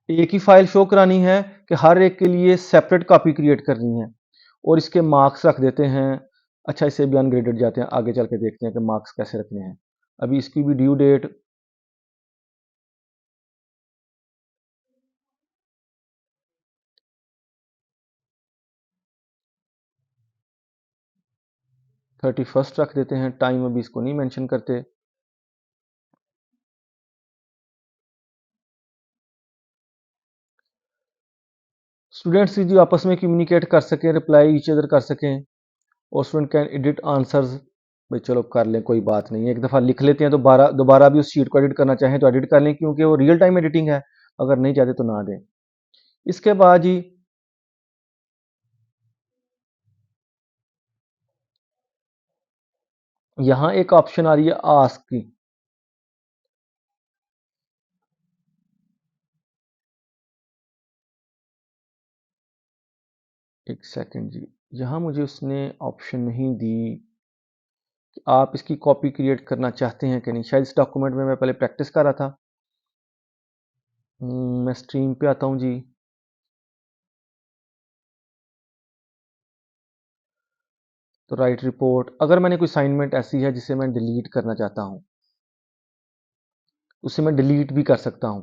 एक ही फाइल शो करानी है कि हर एक के लिए सेपरेट कॉपी क्रिएट करनी है, और इसके मार्क्स रख देते हैं। अच्छा, इसे भी अनग्रेडेड जाते हैं, आगे चल के देखते हैं कि मार्क्स कैसे रखने हैं। अभी इसकी भी ड्यू डेट 31 रख देते हैं। टाइम अभी इसको नहीं मेंशन करते। स्टूडेंट्स जो आपस में कम्युनिकेट कर सकें, रिप्लाई ईच अदर कर सकें, और स्टूडेंट कैन एडिट आंसर्स। भाई चलो कर लें, कोई बात नहीं, एक दफ़ा लिख लेते हैं तो दोबारा भी उस शीट को एडिट करना चाहें तो एडिट कर लें, क्योंकि वो रियल टाइम एडिटिंग है। अगर नहीं चाहते तो ना दें। इसके बाद जी यहाँ एक ऑप्शन आ रही है आस्क की। एक सेकंड जी, यहाँ मुझे उसने ऑप्शन नहीं दी कि आप इसकी कॉपी क्रिएट करना चाहते हैं कि नहीं। शायद इस डॉक्यूमेंट में मैं पहले प्रैक्टिस कर रहा था। मैं स्ट्रीम पे आता हूँ जी। तो राइट रिपोर्ट, अगर मैंने कोई असाइनमेंट ऐसी है जिसे मैं डिलीट करना चाहता हूँ, उसे मैं डिलीट भी कर सकता हूँ।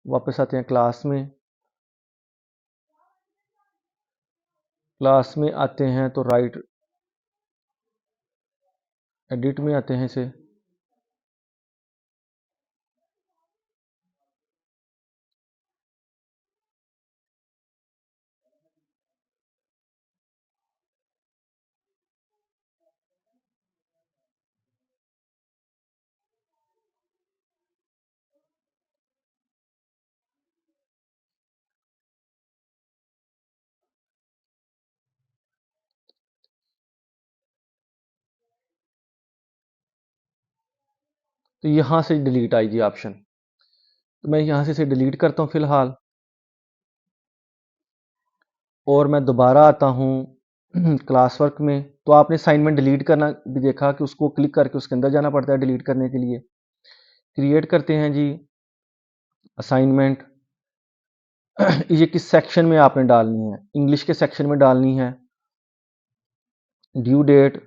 वापस आते हैं क्लास में। क्लास में आते हैं तो राइट एडिट में आते हैं इसे। तो यहाँ से डिलीट आई जी ऑप्शन। तो मैं यहाँ से इसे डिलीट करता हूँ फिलहाल, और मैं दोबारा आता हूँ क्लास वर्क में। तो आपने असाइनमेंट डिलीट करना भी देखा कि उसको क्लिक करके उसके अंदर जाना पड़ता है डिलीट करने के लिए। क्रिएट करते हैं जी असाइनमेंट। ये किस सेक्शन में आपने डालनी है? इंग्लिश के सेक्शन में डालनी है। ड्यू डेट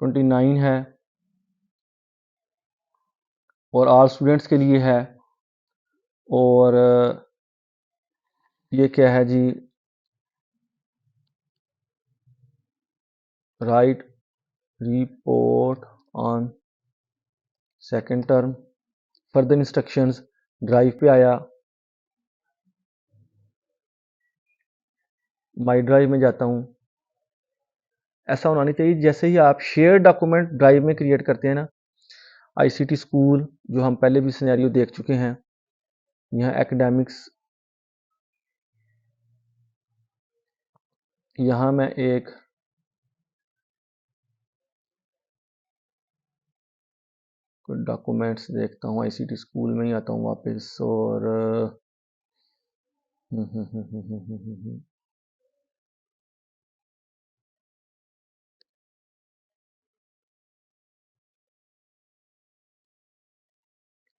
29 है और ऑल स्टूडेंट्स के लिए है। और ये क्या है जी, write report on second term. Further instructions, drive पे आया, माई ड्राइव में जाता हूँ। ऐसा होना नहीं चाहिए। जैसे ही आप शेयर डॉक्यूमेंट ड्राइव में क्रिएट करते हैं ना, आईसीटी स्कूल जो हम पहले भी सिनेरियो देख चुके हैं, यहाँ एकेडमिक्स, यहाँ मैं एक डॉक्यूमेंट्स देखता हूँ, आईसीटी स्कूल में ही आता हूँ वापस, और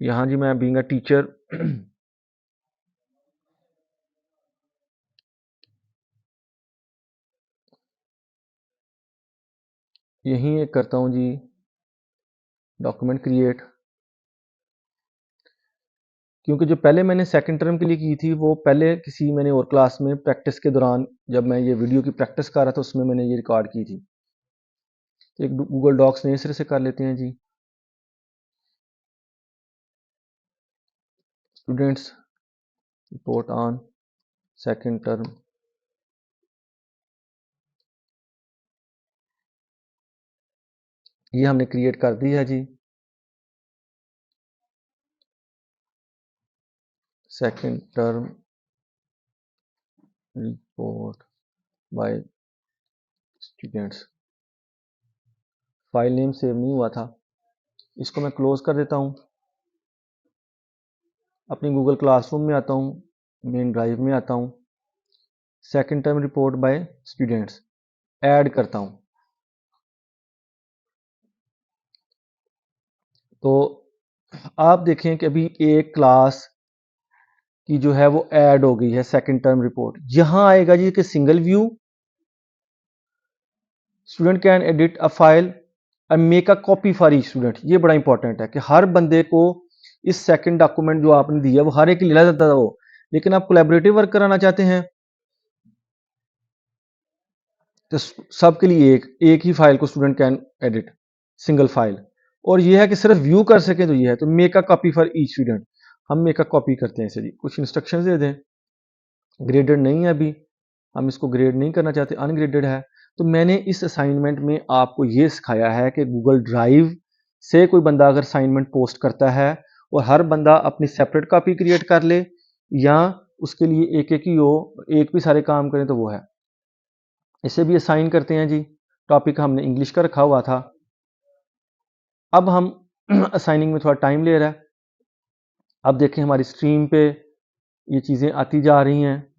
यहाँ जी मैं बीइंग अ टीचर यहीं एक करता हूँ जी डॉक्यूमेंट क्रिएट, क्योंकि जो पहले मैंने सेकंड टर्म के लिए की थी वो पहले किसी मैंने और क्लास में प्रैक्टिस के दौरान जब मैं ये वीडियो की प्रैक्टिस कर रहा था उसमें मैंने ये रिकॉर्ड की थी। एक गूगल डॉक्स नए सिरे से कर लेते हैं जी। Students report on second term, ये हमने क्रिएट कर दी है जी। Second term report by students, file name save नहीं हुआ था, इसको मैं क्लोज कर देता हूँ। अपनी गूगल क्लासरूम में आता हूँ, मेन ड्राइव में आता हूँ, second term report by students add करता हूँ। तो आप देखें कि अभी एक क्लास की जो है वो ऐड हो गई है सेकंड टर्म रिपोर्ट। यहां आएगा जी कि single view, student can edit a file and make a copy for each student. ये बड़ा इंपॉर्टेंट है कि हर बंदे को इस सेकंड डॉक्यूमेंट जो आपने दिया वो हर एक लिया जाता था वो, लेकिन आप कोलैबोरेटिव वर्क कराना चाहते हैं तो सबके लिए एक ही फाइल को student can edit, single file. और ये है कि सिर्फ व्यू कर सके तो ये है, तो make a copy for each student, हम मेक अ कॉपी करते हैं इसे जी। कुछ इंस्ट्रक्शंस दे दें, ग्रेडेड नहीं है अभी, हम इसको ग्रेड नहीं करना चाहते, अनग्रेडेड है। तो मैंने इस असाइनमेंट में आपको ये सिखाया है कि गूगल ड्राइव से कोई बंदा अगर असाइनमेंट पोस्ट करता है और हर बंदा अपनी सेपरेट कॉपी क्रिएट कर ले या उसके लिए एक एक ही हो, एक भी सारे काम करें तो वो है। इसे भी असाइन करते हैं जी। टॉपिक हमने इंग्लिश का रखा हुआ था, अब हम असाइनिंग में थोड़ा टाइम ले रहा है। अब देखें हमारी स्ट्रीम पे ये चीज़ें आती जा रही हैं,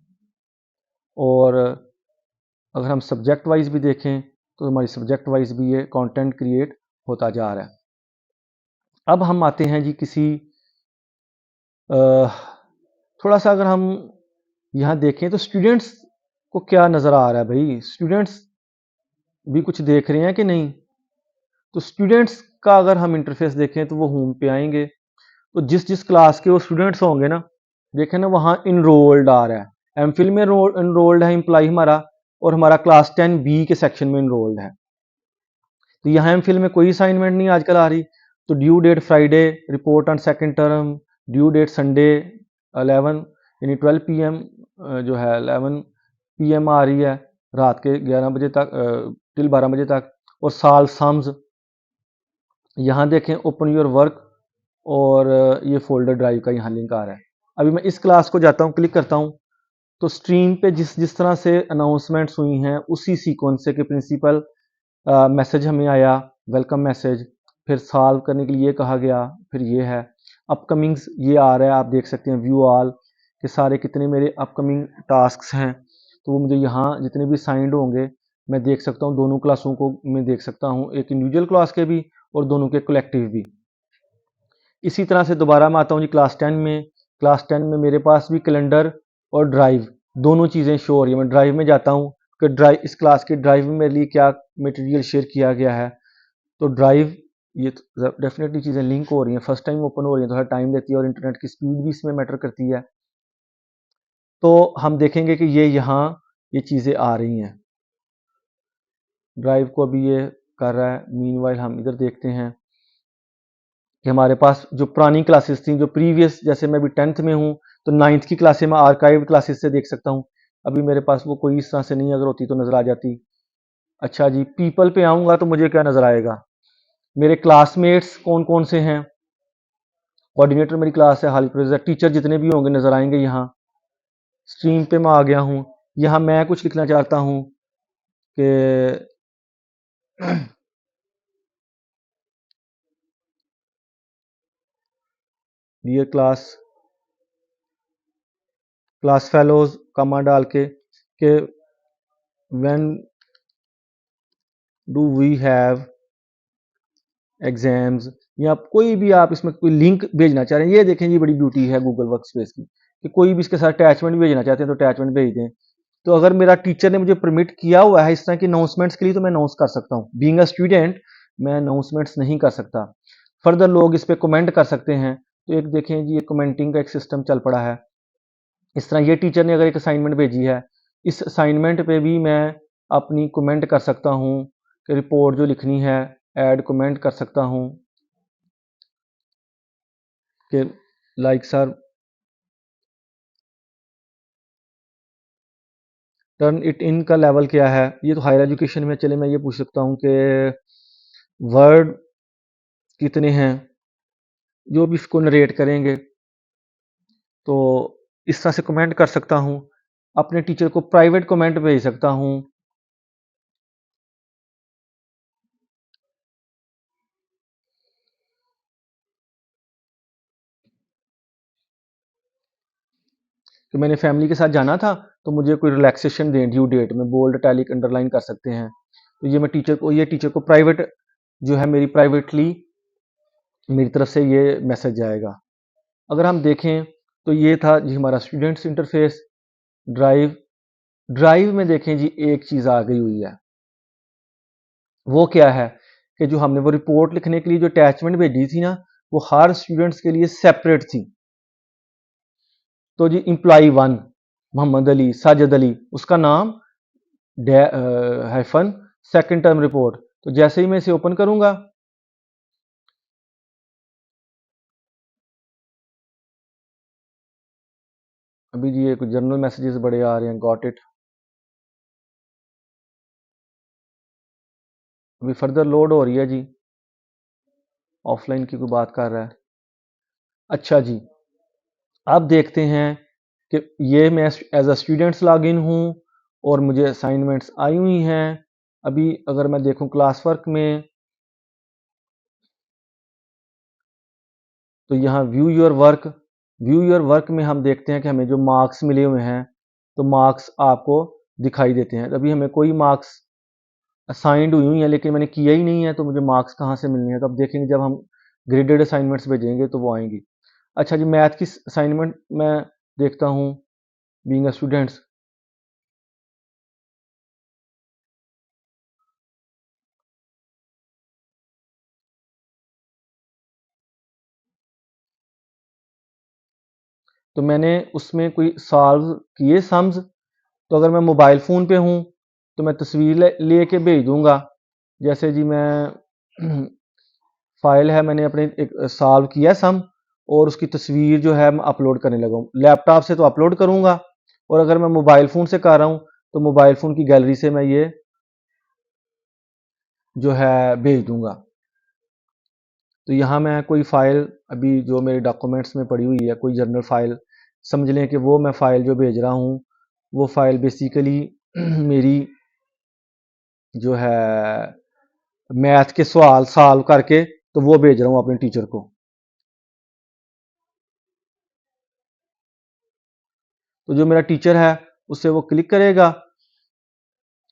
और अगर हम सब्जेक्ट वाइज भी देखें तो हमारी सब्जेक्ट वाइज भी ये कंटेंट क्रिएट होता जा रहा है। अब हम आते हैं जी किसी थोड़ा सा अगर हम यहाँ देखें तो स्टूडेंट्स को क्या नज़र आ रहा है भाई, स्टूडेंट्स भी कुछ देख रहे हैं कि नहीं। तो स्टूडेंट्स का अगर हम इंटरफेस देखें तो वो होम पे आएंगे, तो जिस जिस क्लास के वो स्टूडेंट्स होंगे ना, देखें ना वहाँ इनरोल्ड आ रहा है, एमफिल में इनरोल्ड है एम्प्लॉय हमारा, और हमारा क्लास 10 बी के सेक्शन में इनरोल्ड है। तो यहाँ एमफिल में कोई असाइनमेंट नहीं आजकल आ रही, तो due date Friday, report on second term, due date Sunday 11 यानी 12 PM जो है 11 PM आ रही है, रात के 11 बजे तक टिल 12 बजे तक। और साल सम्स यहाँ देखें, ओपन योर वर्क, और ये फोल्डर ड्राइव का यहाँ लिंक आ रहा है। अभी मैं इस क्लास को जाता हूँ, क्लिक करता हूँ, तो स्ट्रीम पे जिस जिस तरह से अनाउंसमेंट्स हुई हैं उसी सीक्वेंस से के प्रिंसिपल मैसेज हमें आया, वेलकम मैसेज, फिर सॉल्व करने के लिए ये कहा गया, फिर ये है अपकमिंग्स, ये आ रहा है, आप देख सकते हैं व्यू ऑल के सारे कितने मेरे अपकमिंग टास्क्स हैं। तो वो मुझे यहाँ जितने भी साइंड होंगे मैं देख सकता हूँ, दोनों क्लासों को मैं देख सकता हूँ, एक इंडिविजुअल क्लास के भी और दोनों के कलेक्टिव भी। इसी तरह से दोबारा मैं आता हूँ जी क्लास 10 में। क्लास 10 में मेरे पास भी कैलेंडर और ड्राइव दोनों चीज़ें शो हो रही है। मैं ड्राइव में जाता हूँ कि ड्राइव, इस क्लास के ड्राइव में मेरे लिए क्या मटेरियल शेयर किया गया है। तो ड्राइव ये डेफिनेटली चीज़ें लिंक हो रही हैं, फर्स्ट टाइम ओपन हो रही हैं, थोड़ा टाइम लेती है और इंटरनेट की स्पीड भी इसमें मैटर करती है। तो हम देखेंगे कि ये यहाँ ये चीज़ें आ रही हैं, ड्राइव को अभी ये कर रहा है। मीनवाइल हम इधर देखते हैं कि हमारे पास जो पुरानी क्लासेस थी, जो प्रीवियस, जैसे मैं अभी 10th में हूँ तो 9th की क्लासें मैं आर्काइव क्लासेस से देख सकता हूँ। अभी मेरे पास वो कोई इस तरह से नहीं, अगर होती तो नज़र आ जाती। अच्छा जी, पीपल पे आऊँगा तो मुझे क्या नज़र आएगा? मेरे क्लासमेट्स कौन-कौन से हैं? कोऑर्डिनेटर मेरी क्लास है, हाल प्रेज़ेंट टीचर जितने भी होंगे नज़र आएँगे यहाँ। स्ट्रीम पे मैं आ गया हूँ। यहाँ मैं कुछ लिखना चाहता हूँ कि डियर क्लास फेलोज़ कॉमा डाल के कि when do we have exams, या कोई भी आप इसमें कोई लिंक भेजना चाह रहे हैं। ये देखें, ये बड़ी ब्यूटी है गूगल वर्कस्पेस की कि कोई भी इसके साथ अटैचमेंट भेजना चाहते हैं तो अटैचमेंट भेज दें। तो अगर मेरा टीचर ने मुझे परमिट किया हुआ है इस तरह की अनाउंसमेंट्स के लिए तो मैं अनाउंस कर सकता हूँ। बीइंग अ स्टूडेंट मैं अनाउंसमेंट्स नहीं कर सकता। फर्दर लोग इस पर कमेंट कर सकते हैं। तो एक देखें जी, ये कमेंटिंग का एक सिस्टम चल पड़ा है। इस तरह ये टीचर ने अगर एक असाइनमेंट भेजी है, इस असाइनमेंट पे भी मैं अपनी कमेंट कर सकता हूँ कि रिपोर्ट जो लिखनी है ऐड कमेंट कर सकता हूँ कि like sir turn it in का लेवल क्या है। ये तो हायर एजुकेशन में, चले मैं ये पूछ सकता हूँ कि वर्ड कितने हैं, जो भी इसको नरेट करेंगे। तो इस तरह से कमेंट कर सकता हूँ, अपने टीचर को प्राइवेट कमेंट भेज सकता हूँ। कि मैंने फैमिली के साथ जाना था तो मुझे कोई रिलैक्सेशन दें ड्यू डेट में, बोल्ड इटैलिक अंडरलाइन कर सकते हैं। तो ये टीचर को प्राइवेट जो है मेरी प्राइवेटली मेरी तरफ से ये मैसेज जाएगा। अगर हम देखें तो ये था जी हमारा स्टूडेंट्स इंटरफेस। ड्राइव ड्राइव में देखें जी एक चीज़ आ गई हुई है। वो क्या है कि जो हमने वो रिपोर्ट लिखने के लिए जो अटैचमेंट भेजी थी ना, वो हर स्टूडेंट्स के लिए सेपरेट थी। तो जी एम्प्लॉई वन मोहम्मद अली साजिद अली, उसका नाम हाइफन सेकंड टर्म रिपोर्ट। तो जैसे ही मैं इसे ओपन करूंगा, अभी जी ये कुछ जर्नल मैसेजेस बड़े आ रहे हैं, गॉट इट। अभी फर्दर लोड हो रही है जी, ऑफलाइन की कोई बात कर रहा है। अच्छा जी, अब देखते हैं कि ये मैं as a students log in हूँ और मुझे असाइनमेंट्स आई हुई हैं। अभी अगर मैं देखूँ क्लास वर्क में तो यहाँ व्यू योर वर्क में हम देखते हैं कि हमें जो मार्क्स मिले हुए हैं तो मार्क्स आपको दिखाई देते हैं। अभी हमें कोई मार्क्स असाइंड हुई हैं लेकिन मैंने किया ही नहीं है तो मुझे मार्क्स कहाँ से मिलने हैं। तो अब देखेंगे जब हम ग्रेडेड असाइनमेंट्स भेजेंगे तो वो आएंगी। अच्छा जी, मैथ की असाइनमेंट मैं देखता हूँ बीइंग अ स्टूडेंट्स। तो मैंने उसमें कोई सॉल्व किए सम्स। तो अगर मैं मोबाइल फ़ोन पे हूँ तो मैं तस्वीर ले के भेज दूंगा। जैसे जी मैं फाइल है, मैंने अपने एक सॉल्व किया सम और उसकी तस्वीर जो है मैं अपलोड करने लगा हूँ। लैपटॉप से तो अपलोड करूँगा और अगर मैं मोबाइल फ़ोन से कर रहा हूँ तो मोबाइल फ़ोन की गैलरी से मैं ये जो है भेज दूंगा। तो यहाँ मैं कोई फ़ाइल अभी जो मेरे डॉक्यूमेंट्स में पड़ी हुई है, कोई जर्नल फ़ाइल समझ लें कि वो मैं फ़ाइल जो भेज रहा हूँ वो फ़ाइल बेसिकली मेरी जो है मैथ के सवाल सॉल्व करके तो वो भेज रहा हूँ अपने टीचर को। तो जो मेरा टीचर है उससे वो क्लिक करेगा,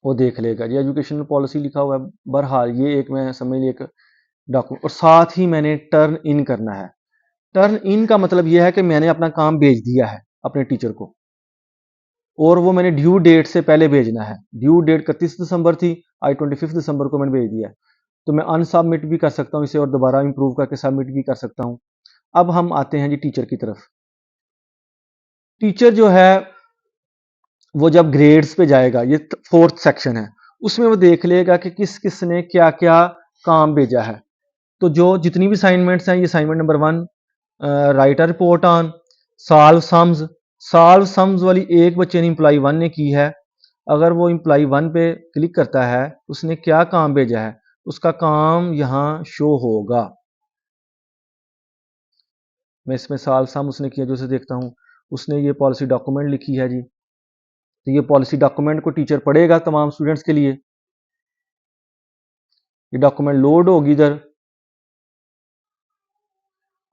वो देख लेगा जी एजुकेशनल पॉलिसी लिखा हुआ है। बहरहाल ये एक मैं समझ ली एक डॉक्यूमेंट, और साथ ही मैंने टर्न इन करना है। टर्न इन का मतलब यह है कि मैंने अपना काम भेज दिया है अपने टीचर को और वो मैंने ड्यू डेट से पहले भेजना है। ड्यू डेट 31 दिसंबर थी, आज 25 दिसंबर को मैंने भेज दिया है। तो मैं अनसबमिट भी कर सकता हूँ इसे और दोबारा इंप्रूव करके सबमिट भी कर सकता हूँ। अब हम आते हैं जी टीचर की तरफ। टीचर जो है वो जब ग्रेड्स पे जाएगा, ये फोर्थ सेक्शन है, उसमें वो देख लेगा कि किस किस ने क्या क्या काम भेजा है। तो जो जितनी भी असाइनमेंट्स हैं, ये assignment number 1 right a report on solve sums वाली एक बच्चे ने एम्प्लॉई 1 ने की है अगर वो एम्प्लॉई 1 पे क्लिक करता है, उसने क्या काम भेजा है, उसका काम यहाँ शो होगा। मैं इसमें साल साम उसने किया जो उसे देखता हूँ, उसने ये पॉलिसी डॉक्यूमेंट लिखी है जी, तो ये पॉलिसी डॉक्यूमेंट को टीचर पढ़ेगा तमाम स्टूडेंट्स के लिए। ये डॉक्यूमेंट लोड होगी इधर।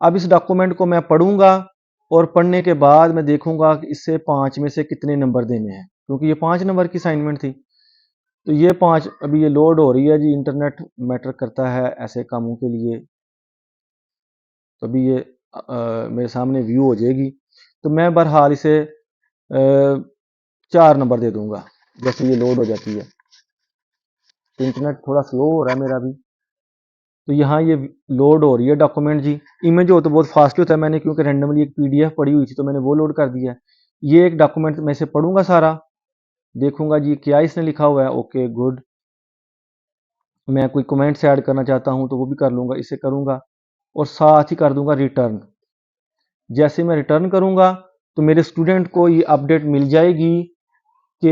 अब इस डॉक्यूमेंट को मैं पढ़ूंगा और पढ़ने के बाद मैं देखूंगा कि इससे 5 में से कितने नंबर देने हैं, क्योंकि ये 5 नंबर की असाइनमेंट थी। तो ये 5 अभी ये लोड हो रही है जी, इंटरनेट मैटर करता है ऐसे कामों के लिए। तो अभी ये मेरे सामने व्यू हो जाएगी, तो मैं बहरहाल इसे 4 नंबर दे दूंगा जैसे ये लोड हो जाती है। तो इंटरनेट थोड़ा स्लो हो रहा है मेरा भी। तो यहाँ ये लोड हो रही है डॉक्यूमेंट जी। इमेज हो तो बहुत फास्ट होता है, मैंने क्योंकि रैंडमली एक पीडीएफ पड़ी हुई थी तो मैंने वो लोड कर दिया है। ये एक डॉक्यूमेंट मैं इसे पढ़ूंगा सारा, देखूंगा जी क्या इसने लिखा हुआ है, ओके गुड। मैं कोई कमेंट्स ऐड करना चाहता हूँ तो वो भी कर लूंगा, इसे करूंगा और साथ ही कर दूंगा रिटर्न। जैसे मैं रिटर्न करूंगा तो मेरे स्टूडेंट को ये अपडेट मिल जाएगी कि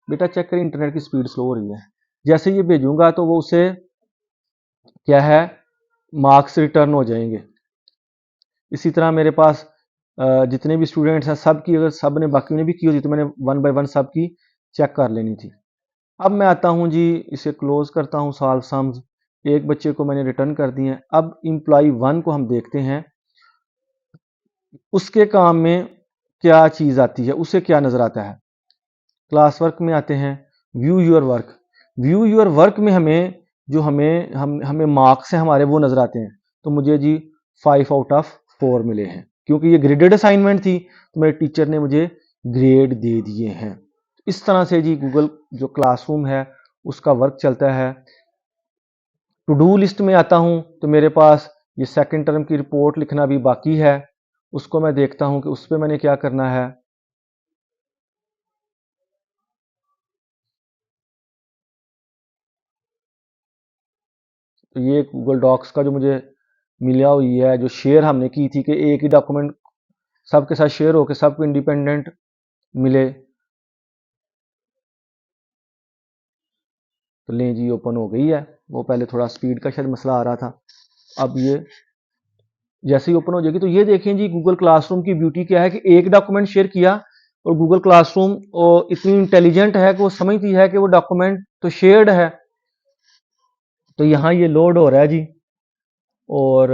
बेटा चेक करें इंटरनेट की स्पीड स्लो हो रही है। जैसे ये भेजूंगा तो वो उसे क्या है, मार्क्स रिटर्न हो जाएंगे। इसी तरह मेरे पास जितने भी स्टूडेंट्स हैं सब की, अगर सब ने बाकी ने भी की होती तो मैंने 1 बाय 1 सब की चेक कर लेनी थी। अब मैं आता हूं जी, इसे क्लोज करता हूं, सॉल्व सम्स। एक बच्चे को मैंने रिटर्न कर दिए। अब इम्प्लॉई 1 को हम देखते हैं, उसके काम में क्या चीज़ आती है, उसे क्या नज़र आता है। क्लास वर्क में आते हैं, view your work. View your work में हमें जो हमें मार्क्स हैं हमारे वो नज़र आते हैं। तो मुझे जी 5/4 मिले हैं, क्योंकि ये ग्रेडेड असाइनमेंट थी तो मेरे टीचर ने मुझे ग्रेड दे दिए हैं। इस तरह से जी गूगल जो क्लासरूम है उसका वर्क चलता है। टू डू लिस्ट में आता हूँ तो मेरे पास ये सेकंड टर्म की रिपोर्ट लिखना भी बाकी है, उसको मैं देखता हूँ कि उस पर मैंने क्या करना है। तो ये गूगल डॉक्स का जो मुझे मिला हुई है, जो शेयर हमने की थी कि एक ही डॉक्यूमेंट सबके साथ शेयर होकर सबको इंडिपेंडेंट मिले, तो लें जी ओपन हो गई है। वो पहले थोड़ा स्पीड का शायद मसला आ रहा था। अब ये जैसे ही ओपन हो जाएगी तो ये देखें जी गूगल क्लासरूम की ब्यूटी क्या है कि एक डॉक्यूमेंट शेयर किया और गूगल क्लासरूम इतनी इंटेलिजेंट है कि वो समझती है कि वो डॉक्यूमेंट तो शेयर्ड है। तो यहाँ ये लोड हो रहा है जी, और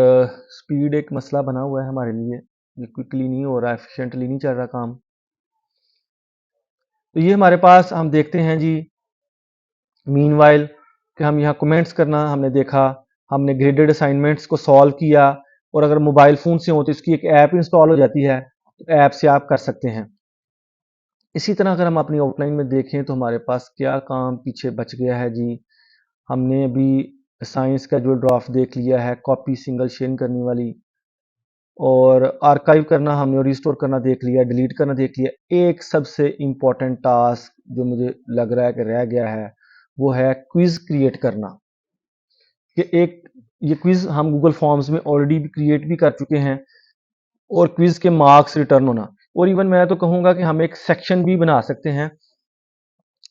स्पीड एक मसला बना हुआ है हमारे लिए, ये क्विकली नहीं हो रहा, एफिशिएंटली नहीं चल रहा काम। तो ये हमारे पास हम देखते हैं जी मीनवाइल कि हम यहाँ कमेंट्स करना हमने देखा, हमने ग्रेडेड असाइनमेंट्स को सॉल्व किया, और अगर मोबाइल फ़ोन से हो तो इसकी एक ऐप इंस्टॉल हो जाती है, तो ऐप से आप कर सकते हैं। इसी तरह अगर हम अपनी आउटलाइन में देखें तो हमारे पास क्या काम पीछे बच गया है जी। हमने अभी साइंस का जो ड्राफ्ट देख लिया है, कॉपी सिंगल शेयर करने वाली, और आर्काइव करना हमने और रिस्टोर करना देख लिया, डिलीट करना देख लिया। एक सबसे इम्पॉर्टेंट टास्क जो मुझे लग रहा है कि रह गया है वो है क्विज क्रिएट करना। कि एक ये क्विज हम गूगल फॉर्म्स में ऑलरेडी क्रिएट भी कर चुके हैं, और क्विज के मार्क्स रिटर्न होना। और इवन मैं तो कहूँगा कि हम एक सेक्शन भी बना सकते हैं,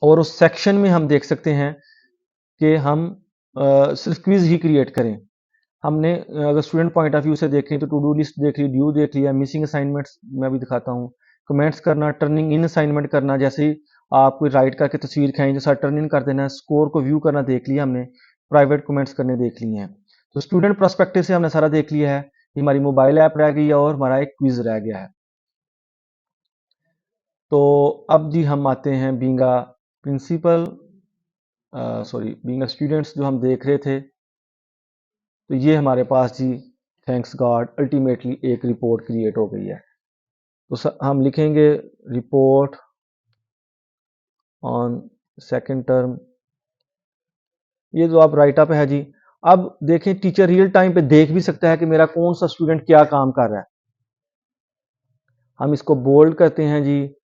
और उस सेक्शन में हम देख सकते हैं कि हम सिर्फ क्विज ही क्रिएट करें। हमने अगर स्टूडेंट पॉइंट ऑफ व्यू से देखें तो टू डू लिस्ट देख ली, ड्यू देख लिया, मिसिंग असाइनमेंट्स मैं भी दिखाता हूँ, कमेंट्स करना, टर्निंग इन असाइनमेंट करना, जैसे ही आप कोई राइट करके तस्वीर खाएं जैसा टर्न इन कर देना, स्कोर को व्यू करना देख लिया हमने, प्राइवेट कमेंट्स करने देख लिए हैं। तो स्टूडेंट प्रोस्पेक्टिव से हमने सारा देख लिया है। ये हमारी मोबाइल ऐप रह गई है और हमारा एक क्विज रह गया है। तो अब जी हम आते हैं being a principal, sorry being a students जो हम देख रहे थे। तो ये हमारे पास जी थैंक्स गॉड अल्टीमेटली एक रिपोर्ट क्रिएट हो गई है। तो हम लिखेंगे रिपोर्ट ऑन सेकंड टर्म, ये जो आप राइट अप है जी। अब देखें टीचर रियल टाइम पे देख भी सकता है कि मेरा कौन सा स्टूडेंट क्या काम कर रहा है। हम इसको बोल्ड करते हैं जी,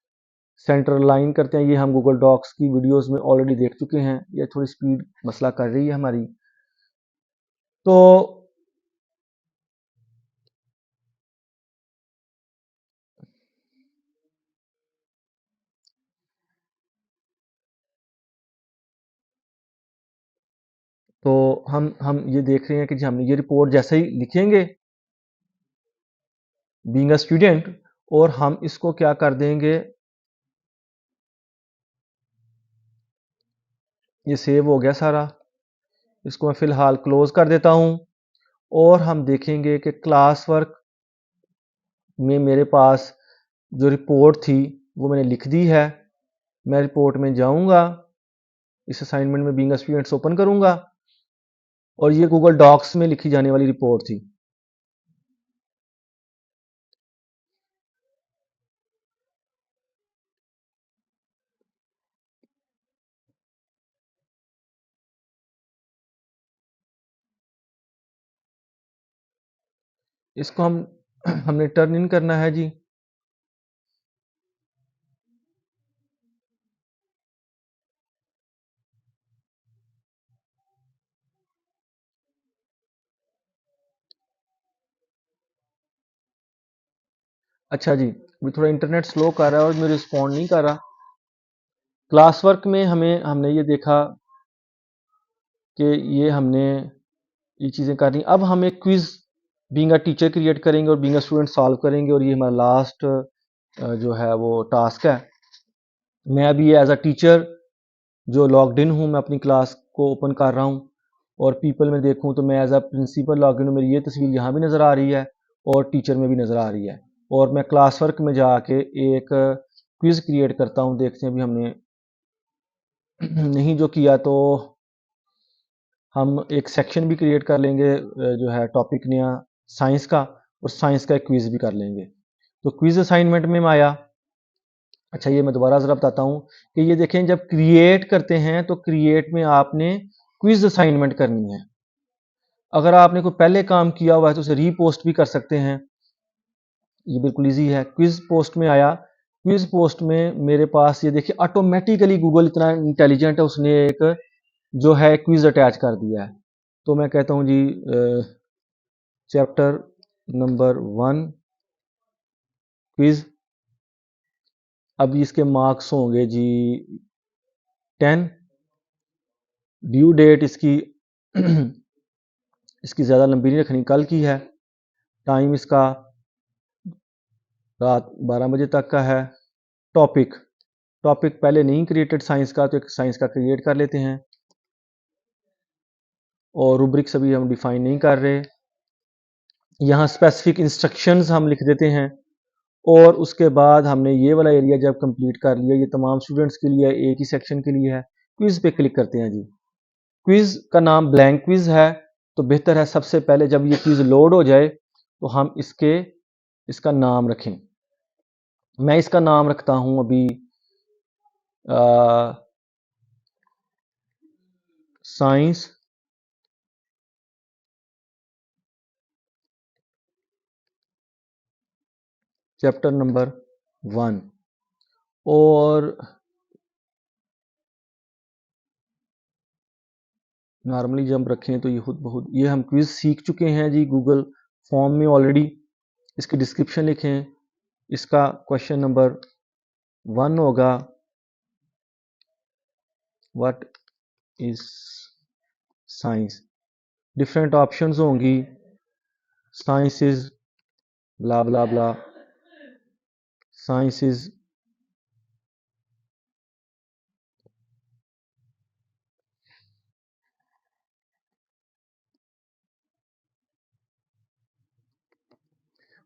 सेंटर लाइन करते हैं। ये हम गूगल डॉक्स की वीडियोस में ऑलरेडी देख चुके हैं, ये थोड़ी स्पीड मसला कर रही है हमारी। तो तो हम ये देख रहे हैं कि जी हमने ये रिपोर्ट जैसे ही लिखेंगे बीइंग अ स्टूडेंट, और हम इसको क्या कर देंगे, ये सेव हो गया सारा, इसको मैं फ़िलहाल क्लोज़ कर देता हूँ। और हम देखेंगे कि क्लास वर्क में मेरे पास जो रिपोर्ट थी वो मैंने लिख दी है। मैं रिपोर्ट में जाऊँगा, इस असाइनमेंट में बीइंग अ स्टूडेंट्स ओपन करूँगा और ये गूगल डॉक्स में लिखी जाने वाली रिपोर्ट थी। इसको हमने टर्न इन करना है जी। अच्छा जी, अभी थोड़ा इंटरनेट स्लो कर रहा है और मैं रिस्पॉन्ड नहीं कर रहा। क्लास वर्क में हमने ये देखा कि ये हमने ये चीज़ें करनी। अब हम एक quiz being a teacher create करेंगे और बीइंग अ स्टूडेंट सॉल्व करेंगे, और ये हमारा लास्ट जो है वो टास्क है। मैं अभी एज अ टीचर जो लॉग्ड इन हूँ, मैं अपनी क्लास को ओपन कर रहा हूँ और पीपल में देखूँ तो मैं as a principal log in हूँ। मेरी ये तस्वीर यहाँ भी नज़र आ रही है और टीचर में भी नज़र आ रही है। और मैं क्लास वर्क में जाके एक क्विज़ क्रिएट करता हूँ। देखते हैं अभी हमने नहीं जो किया तो हम एक सेक्शन भी क्रिएट कर लेंगे, जो है टॉपिक नया साइंस का, और साइंस का एक क्विज़ भी कर लेंगे। तो क्विज़ असाइनमेंट में मैं आया। अच्छा, ये मैं दोबारा ज़रा बताता हूँ कि ये देखें, जब क्रिएट करते हैं तो क्रिएट में आपने क्विज़ असाइनमेंट करनी है। अगर आपने कोई पहले काम किया हुआ है तो उसे रीपोस्ट भी कर सकते हैं, ये बिल्कुल ईजी है। क्विज़ पोस्ट में आया, क्विज़ पोस्ट में मेरे पास ये देखिए ऑटोमेटिकली गूगल इतना इंटेलिजेंट है, उसने एक जो है क्विज़ अटैच कर दिया है। तो मैं कहता हूँ जी चैप्टर नंबर 1 क्विज़। अब इसके मार्क्स होंगे जी 10। ड्यू डेट इसकी इसकी ज़्यादा लंबी नहीं रखनी, कल की है। टाइम इसका रात 12 बजे तक का है। टॉपिक टॉपिक पहले नहीं क्रिएटेड साइंस का, तो एक साइंस का क्रिएट कर लेते हैं। और रूब्रिक्स अभी हम डिफाइन नहीं कर रहे। यहाँ स्पेसिफिक इंस्ट्रक्शंस हम लिख देते हैं। और उसके बाद हमने ये वाला एरिया जब कंप्लीट कर लिया, ये तमाम स्टूडेंट्स के लिए एक ही सेक्शन के लिए है। क्विज़ पे क्लिक करते हैं जी। क्विज़ का नाम ब्लैंक क्विज़ है, तो बेहतर है सबसे पहले जब ये क्विज़ लोड हो जाए तो हम इसका नाम रखें। मैं इसका नाम रखता हूँ अभी साइंस चैप्टर नंबर 1। और नॉर्मली जब रखें तो ये खुद बहुत, ये हम क्विज़ सीख चुके हैं जी गूगल फॉर्म में ऑलरेडी। इसकी डिस्क्रिप्शन लिखें। इसका क्वेश्चन नंबर 1 होगा, what is science. Different options होंगी, science is blah blah blah, science is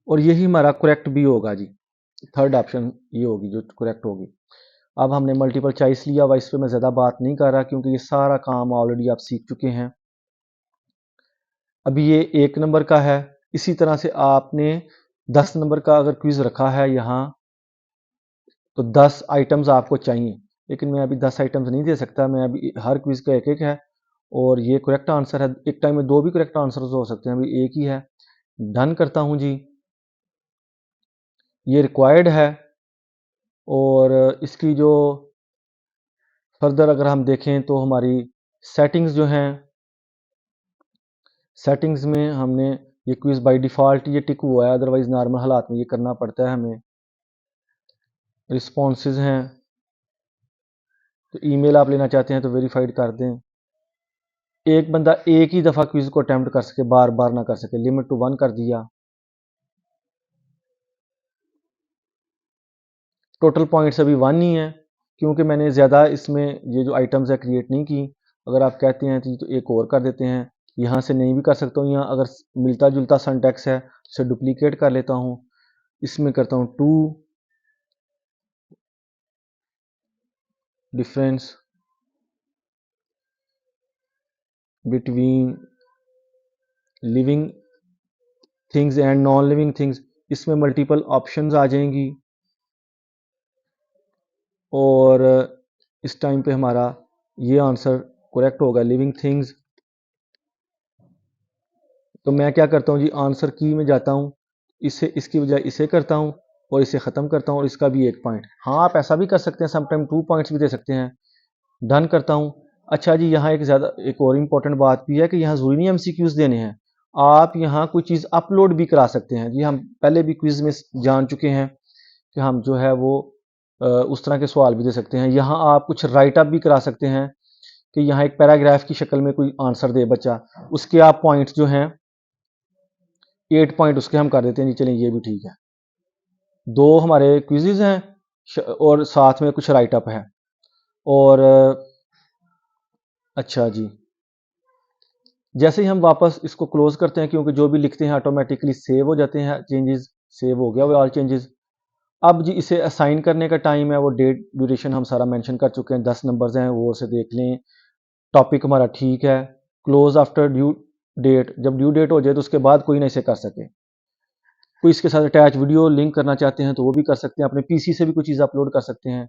और यही हमारा करेक्ट भी होगा जी। थर्ड ऑप्शन ये होगी जो करेक्ट होगी। अब हमने मल्टीपल चॉइस लिया हुआ, इस पर मैं ज़्यादा बात नहीं कर रहा क्योंकि ये सारा काम ऑलरेडी आप सीख चुके हैं। अभी ये 1 नंबर का है। इसी तरह से आपने 10 नंबर का अगर क्विज़ रखा है यहाँ, तो 10 आइटम्स आपको चाहिए, लेकिन मैं अभी 10 आइटम्स नहीं दे सकता। मैं अभी हर क्विज़ का एक एक है और ये करेक्ट आंसर है। एक टाइम में 2 भी करेक्ट आंसर्स हो सकते हैं, अभी एक ही है। डन करता हूँ जी। ये रिक्वायर्ड है। और इसकी जो फर्दर अगर हम देखें तो हमारी सेटिंग्स जो हैं, सेटिंग्स में हमने ये क्विज़ बाय डिफ़ॉल्ट ये टिक हुआ है, अदरवाइज़ नॉर्मल हालात में ये करना पड़ता है हमें। रिस्पॉन्सेज हैं, तो ईमेल आप लेना चाहते हैं तो वेरीफाइड कर दें। एक बंदा एक ही दफ़ा क्विज को अटेम्प्ट कर सके, बार बार ना कर सके, लिमिट टू 1 कर दिया। टोटल पॉइंट्स अभी 1 ही है क्योंकि मैंने ज़्यादा इसमें ये जो आइटम्स है क्रिएट नहीं की। अगर आप कहते हैं तो एक और कर देते हैं, यहाँ से नहीं भी कर सकता हूँ, यहाँ अगर मिलता जुलता सिंटैक्स है उसे डुप्लीकेट कर लेता हूँ, इसमें करता हूँ 2 difference between living things and non living things. इसमें मल्टीपल ऑप्शंस आ जाएंगी और इस टाइम पे हमारा ये आंसर करेक्ट होगा, लिविंग थिंग्स। तो मैं क्या करता हूँ जी, आंसर की में जाता हूँ, इससे इसकी बजाय इसे करता हूँ और इसे ख़त्म करता हूँ और इसका भी 1 पॉइंट। हाँ, आप ऐसा भी कर सकते हैं, समटाइम 2 पॉइंट्स भी दे सकते हैं। डन करता हूँ। अच्छा जी, यहाँ एक और इम्पॉर्टेंट बात भी है कि यहाँ ज़रूरी नहीं MCQs देने हैं, आप यहाँ कोई चीज़ अपलोड भी करा सकते हैं जी। हम पहले भी क्विज में जान चुके हैं कि हम जो है वो उस तरह के सवाल भी दे सकते हैं। यहाँ आप कुछ राइट अप भी करा सकते हैं कि यहाँ एक पैराग्राफ की शक्ल में कोई आंसर दे बच्चा, उसके आप पॉइंट्स जो हैं 8 पॉइंट उसके हम कर देते हैं जी। चलें, ये भी ठीक है। 2 हमारे क्विज़ेज़ हैं और साथ में कुछ राइट अप है। और अच्छा जी, जैसे ही हम वापस इसको क्लोज करते हैं, क्योंकि जो भी लिखते हैं ऑटोमेटिकली सेव हो जाते हैं, चेंजेस सेव हो गया वो ऑल चेंजेस। अब जी इसे असाइन करने का टाइम है, वो डेट ड्यूरेशन हम सारा मेंशन कर चुके हैं, 10 नंबर्स हैं वो से देख लें। टॉपिक हमारा ठीक है। क्लोज आफ्टर ड्यू डेट, जब ड्यू डेट हो जाए तो उसके बाद कोई ना इसे कर सके। कोई इसके साथ अटैच वीडियो लिंक करना चाहते हैं तो वो भी कर सकते हैं, अपने पीसी से भी कोई चीज़ अपलोड कर सकते हैं।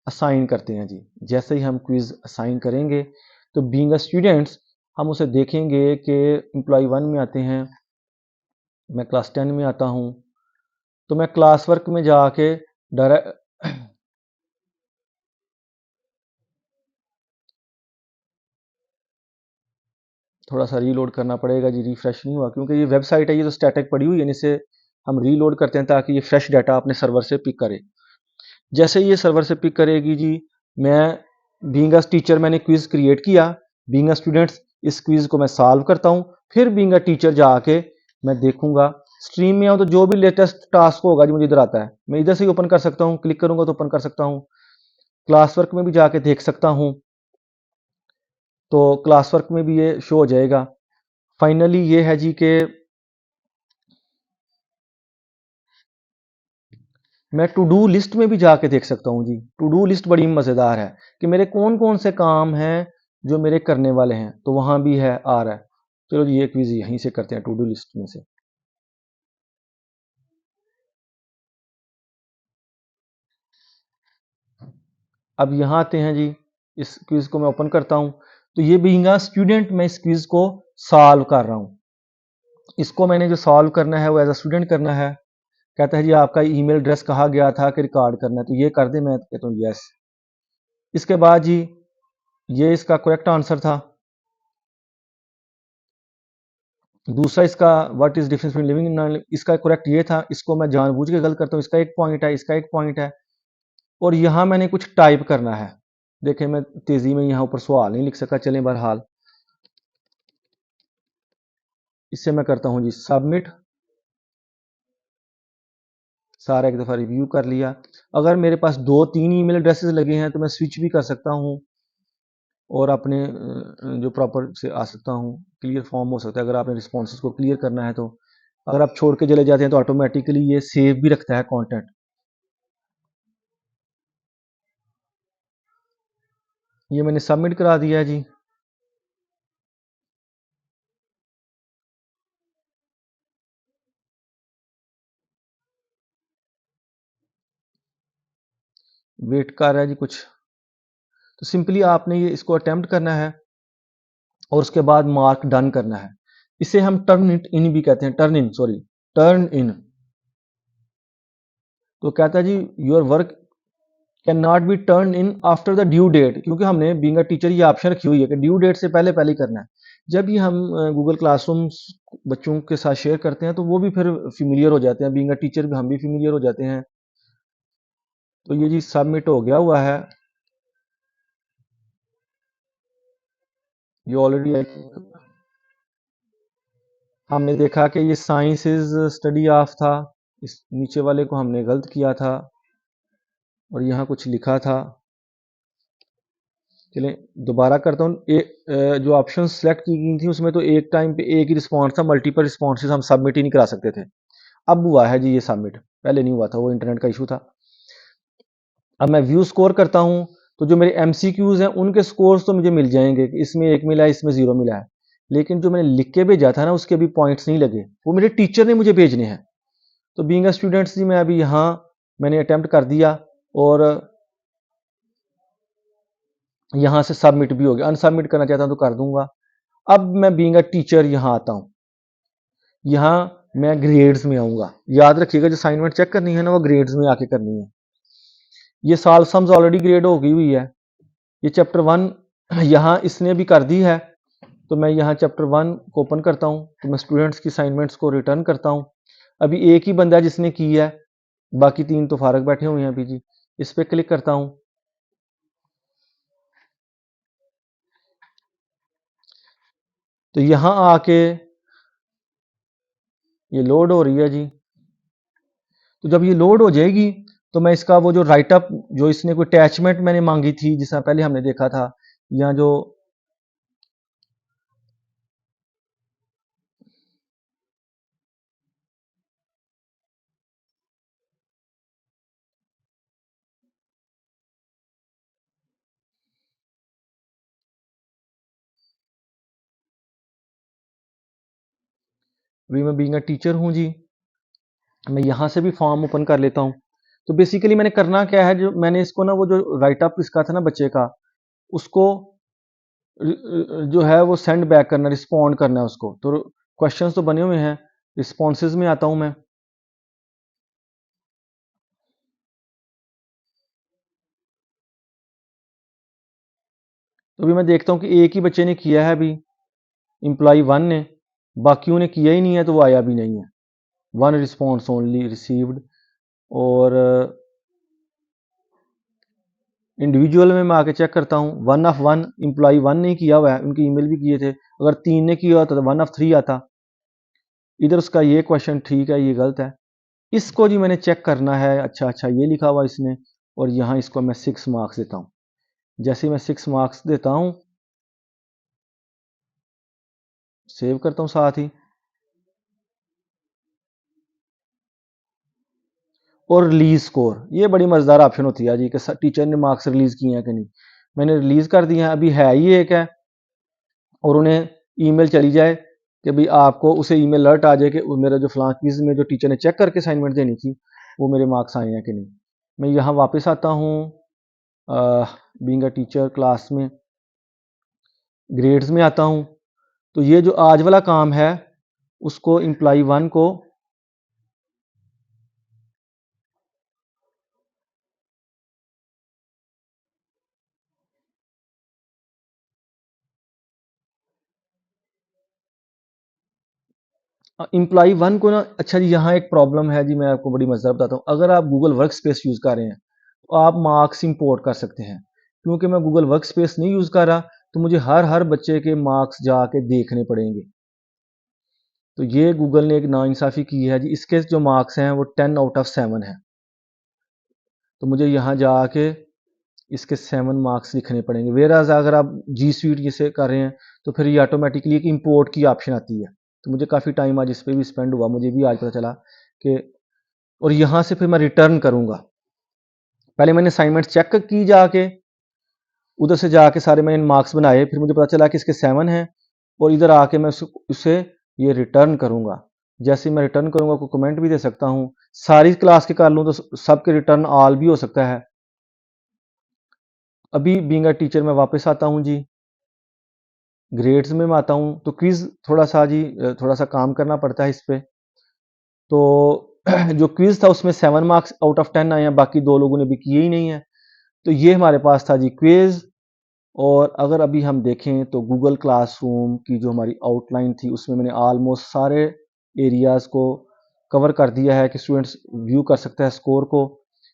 असाइन करते हैं जी। जैसे ही हम क्विज असाइन करेंगे तो बीइंग अ स्टूडेंट्स हम उसे देखेंगे कि एम्प्लॉय 1 में आते हैं, मैं क्लास 10 में आता हूँ, तो मैं क्लास वर्क में जाके डायरेक्ट थोड़ा सा रीलोड करना पड़ेगा जी, रिफ्रेश नहीं हुआ क्योंकि ये वेबसाइट है, ये तो स्टैटिक पड़ी हुई है, इसे हम रीलोड करते हैं ताकि ये फ्रेश डाटा अपने सर्वर से पिक करे। जैसे ये सर्वर से पिक करेगी जी, मैं बीइंग अ टीचर मैंने क्विज क्रिएट किया, बीइंग अ स्टूडेंट्स इस क्विज को मैं सॉल्व करता हूँ, फिर बीइंग अ टीचर जाके मैं देखूंगा स्ट्रीम में आऊँ तो जो भी लेटेस्ट टास्क होगा जी मुझे इधर आता है, मैं इधर से ही ओपन कर सकता हूँ, क्लिक करूंगा तो ओपन कर सकता हूँ। क्लास वर्क में भी जाके देख सकता हूँ, तो क्लास वर्क में भी ये शो हो जाएगा। फाइनली ये है जी कि मैं टू डू लिस्ट में भी जाके देख सकता हूँ जी। टू डू लिस्ट बड़ी मज़ेदार है कि मेरे कौन कौन से काम हैं जो मेरे करने वाले हैं, तो वहाँ भी है, आ रहा है। चलो जी, ये क्विज यहीं से करते हैं टू डू लिस्ट में से। अब यहाँ आते हैं जी, इस क्विज को मैं ओपन करता हूँ, तो ये बीइंग अ स्टूडेंट मैं इस क्विज को सॉल्व कर रहा हूँ। इसको मैंने जो सॉल्व करना है वो एज अ स्टूडेंट करना है। कहता है जी आपका ईमेल एड्रेस कहा गया था कि रिकॉर्ड करना है, तो ये कर दे, मैं कहता हूँ यस। इसके बाद जी ये इसका करेक्ट आंसर था। दूसरा इसका what is difference between living and non living, इसका करेक्ट ये था, इसको मैं जानबूझ के गलत करता हूँ, इसका 1 पॉइंट है, इसका 1 पॉइंट है। और यहाँ मैंने कुछ टाइप करना है, देखें मैं तेजी में यहाँ ऊपर सवाल नहीं लिख सका, चलें बहरहाल इससे मैं करता हूँ जी सबमिट। सारा एक दफ़ा रिव्यू कर लिया। अगर मेरे पास 2-3 ईमेल एड्रेसेस लगे हैं तो मैं स्विच भी कर सकता हूँ और अपने जो प्रॉपर से आ सकता हूँ, क्लियर फॉर्म हो सकता है अगर आपने रिस्पॉन्सेज को क्लियर करना है तो। अगर आप छोड़ के चले जाते हैं तो ऑटोमेटिकली ये सेव भी रखता है कंटेंट। ये मैंने सबमिट करा दिया है जी। वेट कर रहा है जी कुछ, तो सिंपली आपने ये इसको अटेम्प्ट करना है और उसके बाद मार्क डन करना है। इसे हम टर्न इट इन भी कहते हैं, turn in, sorry, turn in. तो कहता है जी your work can not be turn in after the due date, क्योंकि हमने बीइंग अ टीचर ये ऑप्शन रखी हुई है कि ड्यू डेट से पहले पहले ही करना है। जब भी हम गूगल क्लासरूम बच्चों के साथ शेयर करते हैं तो वो भी फिर फेमिलियर हो जाते हैं, बीइंग अ टीचर भी हम भी फेमिलियर हो जाते हैं। तो ये जी सबमिट हो गया हुआ है। ये ऑलरेडी हमने देखा कि ये साइंस इज स्टडी ऑफ था, इस नीचे वाले को हमने गलत किया था और यहाँ कुछ लिखा था। चलें दोबारा करता हूँ। जो ऑप्शन सेलेक्ट की गई थी उसमें तो एक टाइम पे एक ही रिस्पॉन्स था, मल्टीपल रिस्पॉन्सेज हम सबमिट ही नहीं करा सकते थे। अब हुआ है जी ये सबमिट, पहले नहीं हुआ था, वो इंटरनेट का इशू था। अब मैं व्यू स्कोर करता हूँ तो जो मेरे एमसीक्यूज हैं उनके स्कोर्स तो मुझे मिल जाएंगे, इसमें 1 मिला है, इसमें 0 मिला है, लेकिन जो मैंने लिख के भेजा था ना उसके अभी पॉइंट्स नहीं लगे, वो मेरे टीचर ने मुझे भेजने हैं। तो बीइंग अ स्टूडेंट्स जी मैं अभी यहाँ मैंने अटेम्प्ट कर दिया और यहाँ से सबमिट भी हो गया। अनसबमिट करना चाहता हूँ तो कर दूंगा। अब मैं बीइंग अ टीचर यहाँ आता हूँ, यहाँ मैं ग्रेड्स में आऊँगा। याद रखिएगा जो असाइनमेंट चेक करनी है ना वो ग्रेड्स में आके करनी है। ये साल सम्स ऑलरेडी ग्रेड हो गई हुई है। ये चैप्टर 1 यहाँ इसने भी कर दी है, तो मैं यहाँ चैप्टर 1 को ओपन करता हूँ, तो मैं स्टूडेंट्स की असाइनमेंट्स को रिटर्न करता हूँ। अभी एक ही बंदा है जिसने की है, बाकी 3 तो फारग बैठे हुए हैं अभी जी। इस पर क्लिक करता हूँ, तो यहाँ आके ये लोड हो रही है जी। तो जब ये लोड हो जाएगी तो मैं इसका वो जो राइट अप, जो इसने कोई अटैचमेंट मैंने मांगी थी जिसमें पहले हमने देखा था, या जो अभी मैं बीइंग अ टीचर हूँ जी, मैं यहाँ से भी फॉर्म ओपन कर लेता हूँ। तो बेसिकली मैंने करना क्या है, जो मैंने इसको ना वो जो राइट अप इसका था ना बच्चे का, उसको जो है वो सेंड बैक करना, रिस्पॉन्ड करना है उसको। तो क्वेश्चंस तो बने हुए हैं, रिस्पॉन्सेज में आता हूँ मैं। तो अभी मैं देखता हूँ कि एक ही बच्चे ने किया है अभी, एम्प्लॉय 1 ने, बाकियों ने किया ही नहीं है तो वो आया भी नहीं है। 1 रिस्पॉन्स ओनली रिसीव्ड। और इंडिविजुअल में मैं आके चेक करता हूँ, 1 ऑफ 1 एम्प्लॉय 1 ने किया हुआ है, उनके ईमेल भी किए थे। अगर 3 ने किया होता तो 1 ऑफ 3 आता। इधर उसका ये क्वेश्चन ठीक है, ये गलत है। इसको जी मैंने चेक करना है, अच्छा अच्छा ये लिखा हुआ इसने, और यहाँ इसको मैं 6 मार्क्स देता हूँ। जैसे ही मैं 6 मार्क्स देता हूँ, सेव करता हूँ साथ ही, और रिलीज स्कोर, ये बड़ी मजेदार ऑप्शन होती है जी कि टीचर ने मार्क्स रिलीज किए हैं कि नहीं। मैंने रिलीज कर दिए हैं, अभी है ही एक है, और उन्हें ईमेल चली जाए कि भाई आपको उसे ईमेल अलर्ट आ जाए कि मेरा जो फलां क्विज में जो टीचर ने चेक करके असाइनमेंट देनी थी वो मेरे मार्क्स आए हैं कि नहीं। मैं यहाँ वापस आता हूँ बीइंग अ टीचर क्लास में, ग्रेड्स में आता हूँ। तो ये जो आज वाला काम है उसको एम्प्लॉय 1 को एम्प्लॉय 1 को ना, अच्छा जी यहाँ एक प्रॉब्लम है जी, मैं आपको बड़ी मजेदार बताता हूँ। अगर आप गूगल वर्क स्पेस यूज़ कर रहे हैं तो आप मार्क्स इंपोर्ट कर सकते हैं। क्योंकि मैं गूगल वर्क स्पेस नहीं यूज़ कर रहा तो मुझे हर हर बच्चे के मार्क्स जाके देखने पड़ेंगे। तो ये गूगल ने एक नाइंसाफ़ी की है जी, इसके जो मार्क्स हैं वो 10 आउट ऑफ 7 है। तो मुझे यहाँ जाके इसके 7 मार्क्स लिखने पड़ेंगे। वेयरएज़ अगर आप जी स्वीट जिसे कर रहे हैं तो फिर ये ऑटोमेटिकली एक इंपोर्ट की ऑप्शन आती है। तो मुझे काफ़ी टाइम आज इस पे भी स्पेंड हुआ, मुझे भी आज पता चला कि, और यहाँ से फिर मैं रिटर्न करूँगा। पहले मैंने असाइनमेंट चेक की जाके, उधर से जाके सारे मैंने मार्क्स बनाए, फिर मुझे पता चला कि इसके 7 हैं, और इधर आके मैं उसे ये रिटर्न करूँगा। जैसे मैं रिटर्न करूँगा कोई कमेंट भी दे सकता हूँ, सारी क्लास के कर लूँ तो सबके रिटर्न ऑल भी हो सकता है। अभी बीइंग अ टीचर मैं वापस आता हूँ जी, ग्रेड्स में मैं आता हूँ। तो क्विज़ थोड़ा सा जी थोड़ा सा काम करना पड़ता है इस पे। तो जो क्विज़ था उसमें 7 मार्क्स आउट ऑफ 10 आए हैं, बाकी 2 लोगों ने भी किए ही नहीं है। तो ये हमारे पास था जी क्विज़। और अगर अभी हम देखें तो गूगल क्लासरूम की जो हमारी आउटलाइन थी उसमें मैंने ऑलमोस्ट सारे एरियाज़ को कवर कर दिया है कि स्टूडेंट्स व्यू कर सकता है स्कोर को।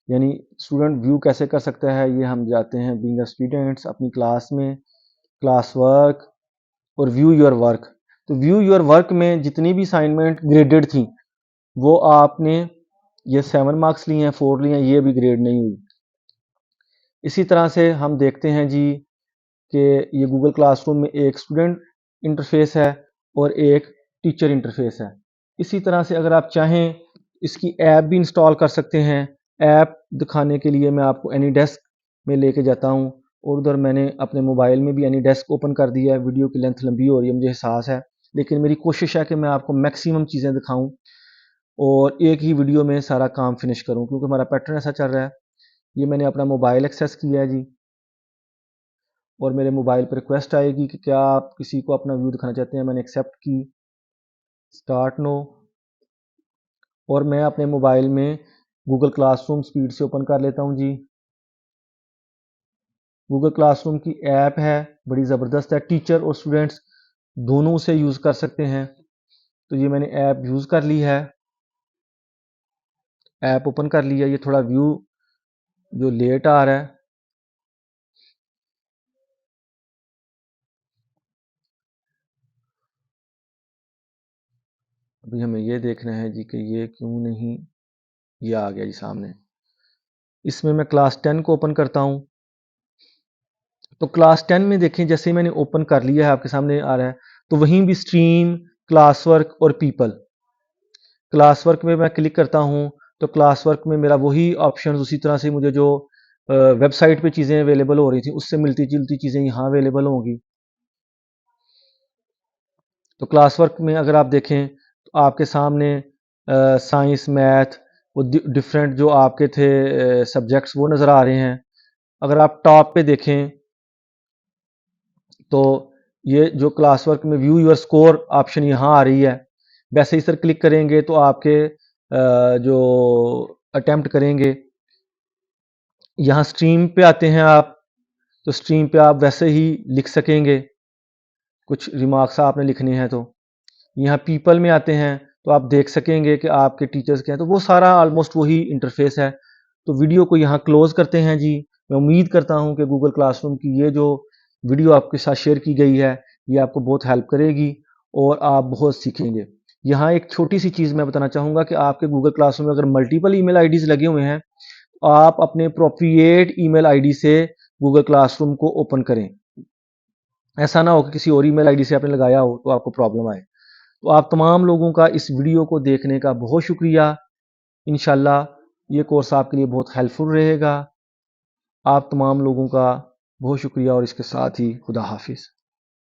यानी स्टूडेंट व्यू कैसे कर सकता है, ये हम जाते हैं बीइंग अ स्टूडेंट्स अपनी क्लास में, क्लास वर्क, और व्यू योर वर्क। तो व्यू योर वर्क में जितनी भी असाइनमेंट ग्रेडेड थी वो आपने ये 7 मार्क्स लिए हैं, 4 लिए हैं, ये भी ग्रेड नहीं हुई। इसी तरह से हम देखते हैं जी कि ये गूगल क्लासरूम में एक स्टूडेंट इंटरफेस है और एक टीचर इंटरफेस है। इसी तरह से अगर आप चाहें इसकी ऐप भी इंस्टॉल कर सकते हैं। ऐप दिखाने के लिए मैं आपको एनीडेस्क में लेके जाता हूँ और उधर मैंने अपने मोबाइल में भी एनीडेस्क ओपन कर दिया है। वीडियो की लेंथ लंबी हो रही है, मुझे एहसास है, लेकिन मेरी कोशिश है कि मैं आपको मैक्सिमम चीज़ें दिखाऊं और एक ही वीडियो में सारा काम फिनिश करूं, क्योंकि हमारा पैटर्न ऐसा चल रहा है। ये मैंने अपना मोबाइल एक्सेस किया है जी और मेरे मोबाइल पर रिक्वेस्ट आएगी कि क्या आप किसी को अपना व्यू दिखाना चाहते हैं। मैंने एक्सेप्ट की, स्टार्ट नो, और मैं अपने मोबाइल में गूगल क्लासरूम स्पीड से ओपन कर लेता हूं जी। गूगल क्लासरूम की ऐप है, बड़ी ज़बरदस्त है, टीचर और स्टूडेंट्स दोनों उसे यूज़ कर सकते हैं। तो ये मैंने ऐप यूज़ कर ली है, ऐप ओपन कर लिया। ये थोड़ा व्यू जो लेट आ रहा है, अभी हमें ये देखना है जी कि ये क्यों नहीं, ये आ गया जी सामने। इसमें मैं क्लास 10 को ओपन करता हूँ। तो क्लास 10 में देखें, जैसे मैंने ओपन कर लिया है, आपके सामने आ रहा है, तो वहीं भी स्ट्रीम, क्लास वर्क और पीपल। क्लास वर्क में मैं क्लिक करता हूँ तो क्लास वर्क में मेरा वही ऑप्शन, उसी तरह से मुझे जो वेबसाइट पे चीज़ें अवेलेबल हो रही थी उससे मिलती जुलती चीज़ें यहाँ अवेलेबल होंगी। तो क्लास वर्क में अगर आप देखें तो आपके सामने साइंस, मैथ, वो डिफरेंट जो आपके थे सब्जेक्ट्स वो नज़र आ रहे हैं। अगर आप टॉप पे देखें तो ये जो क्लास वर्क में व्यू योर स्कोर ऑप्शन यहाँ आ रही है। वैसे ही सर क्लिक करेंगे तो आपके जो अटेम्प्ट करेंगे, यहाँ स्ट्रीम पे आते हैं आप, तो स्ट्रीम पे आप वैसे ही लिख सकेंगे, कुछ रिमार्क्स आपने लिखने हैं। तो यहाँ पीपल में आते हैं तो आप देख सकेंगे कि आपके टीचर्स क्या हैं, तो वो सारा ऑलमोस्ट वही इंटरफेस है। तो वीडियो को यहाँ क्लोज करते हैं जी। मैं उम्मीद करता हूँ कि गूगल क्लासरूम की ये जो वीडियो आपके साथ शेयर की गई है ये आपको बहुत हेल्प करेगी और आप बहुत सीखेंगे। यहाँ एक छोटी सी चीज़ मैं बताना चाहूँगा कि आपके गूगल क्लासरूम में अगर मल्टीपल ईमेल आईडीज़ लगे हुए हैं तो आप अपने अप्रोप्रिएट ईमेल आईडी से गूगल क्लासरूम को ओपन करें। ऐसा ना हो कि किसी और ईमेल आईडी से आपने लगाया हो तो आपको प्रॉब्लम आए। तो आप तमाम लोगों का इस वीडियो को देखने का बहुत शुक्रिया। इंशाल्लाह ये कोर्स आपके लिए बहुत हेल्पफुल रहेगा। आप तमाम लोगों का बहुत शुक्रिया और इसके साथ ही खुदा हाफिज़।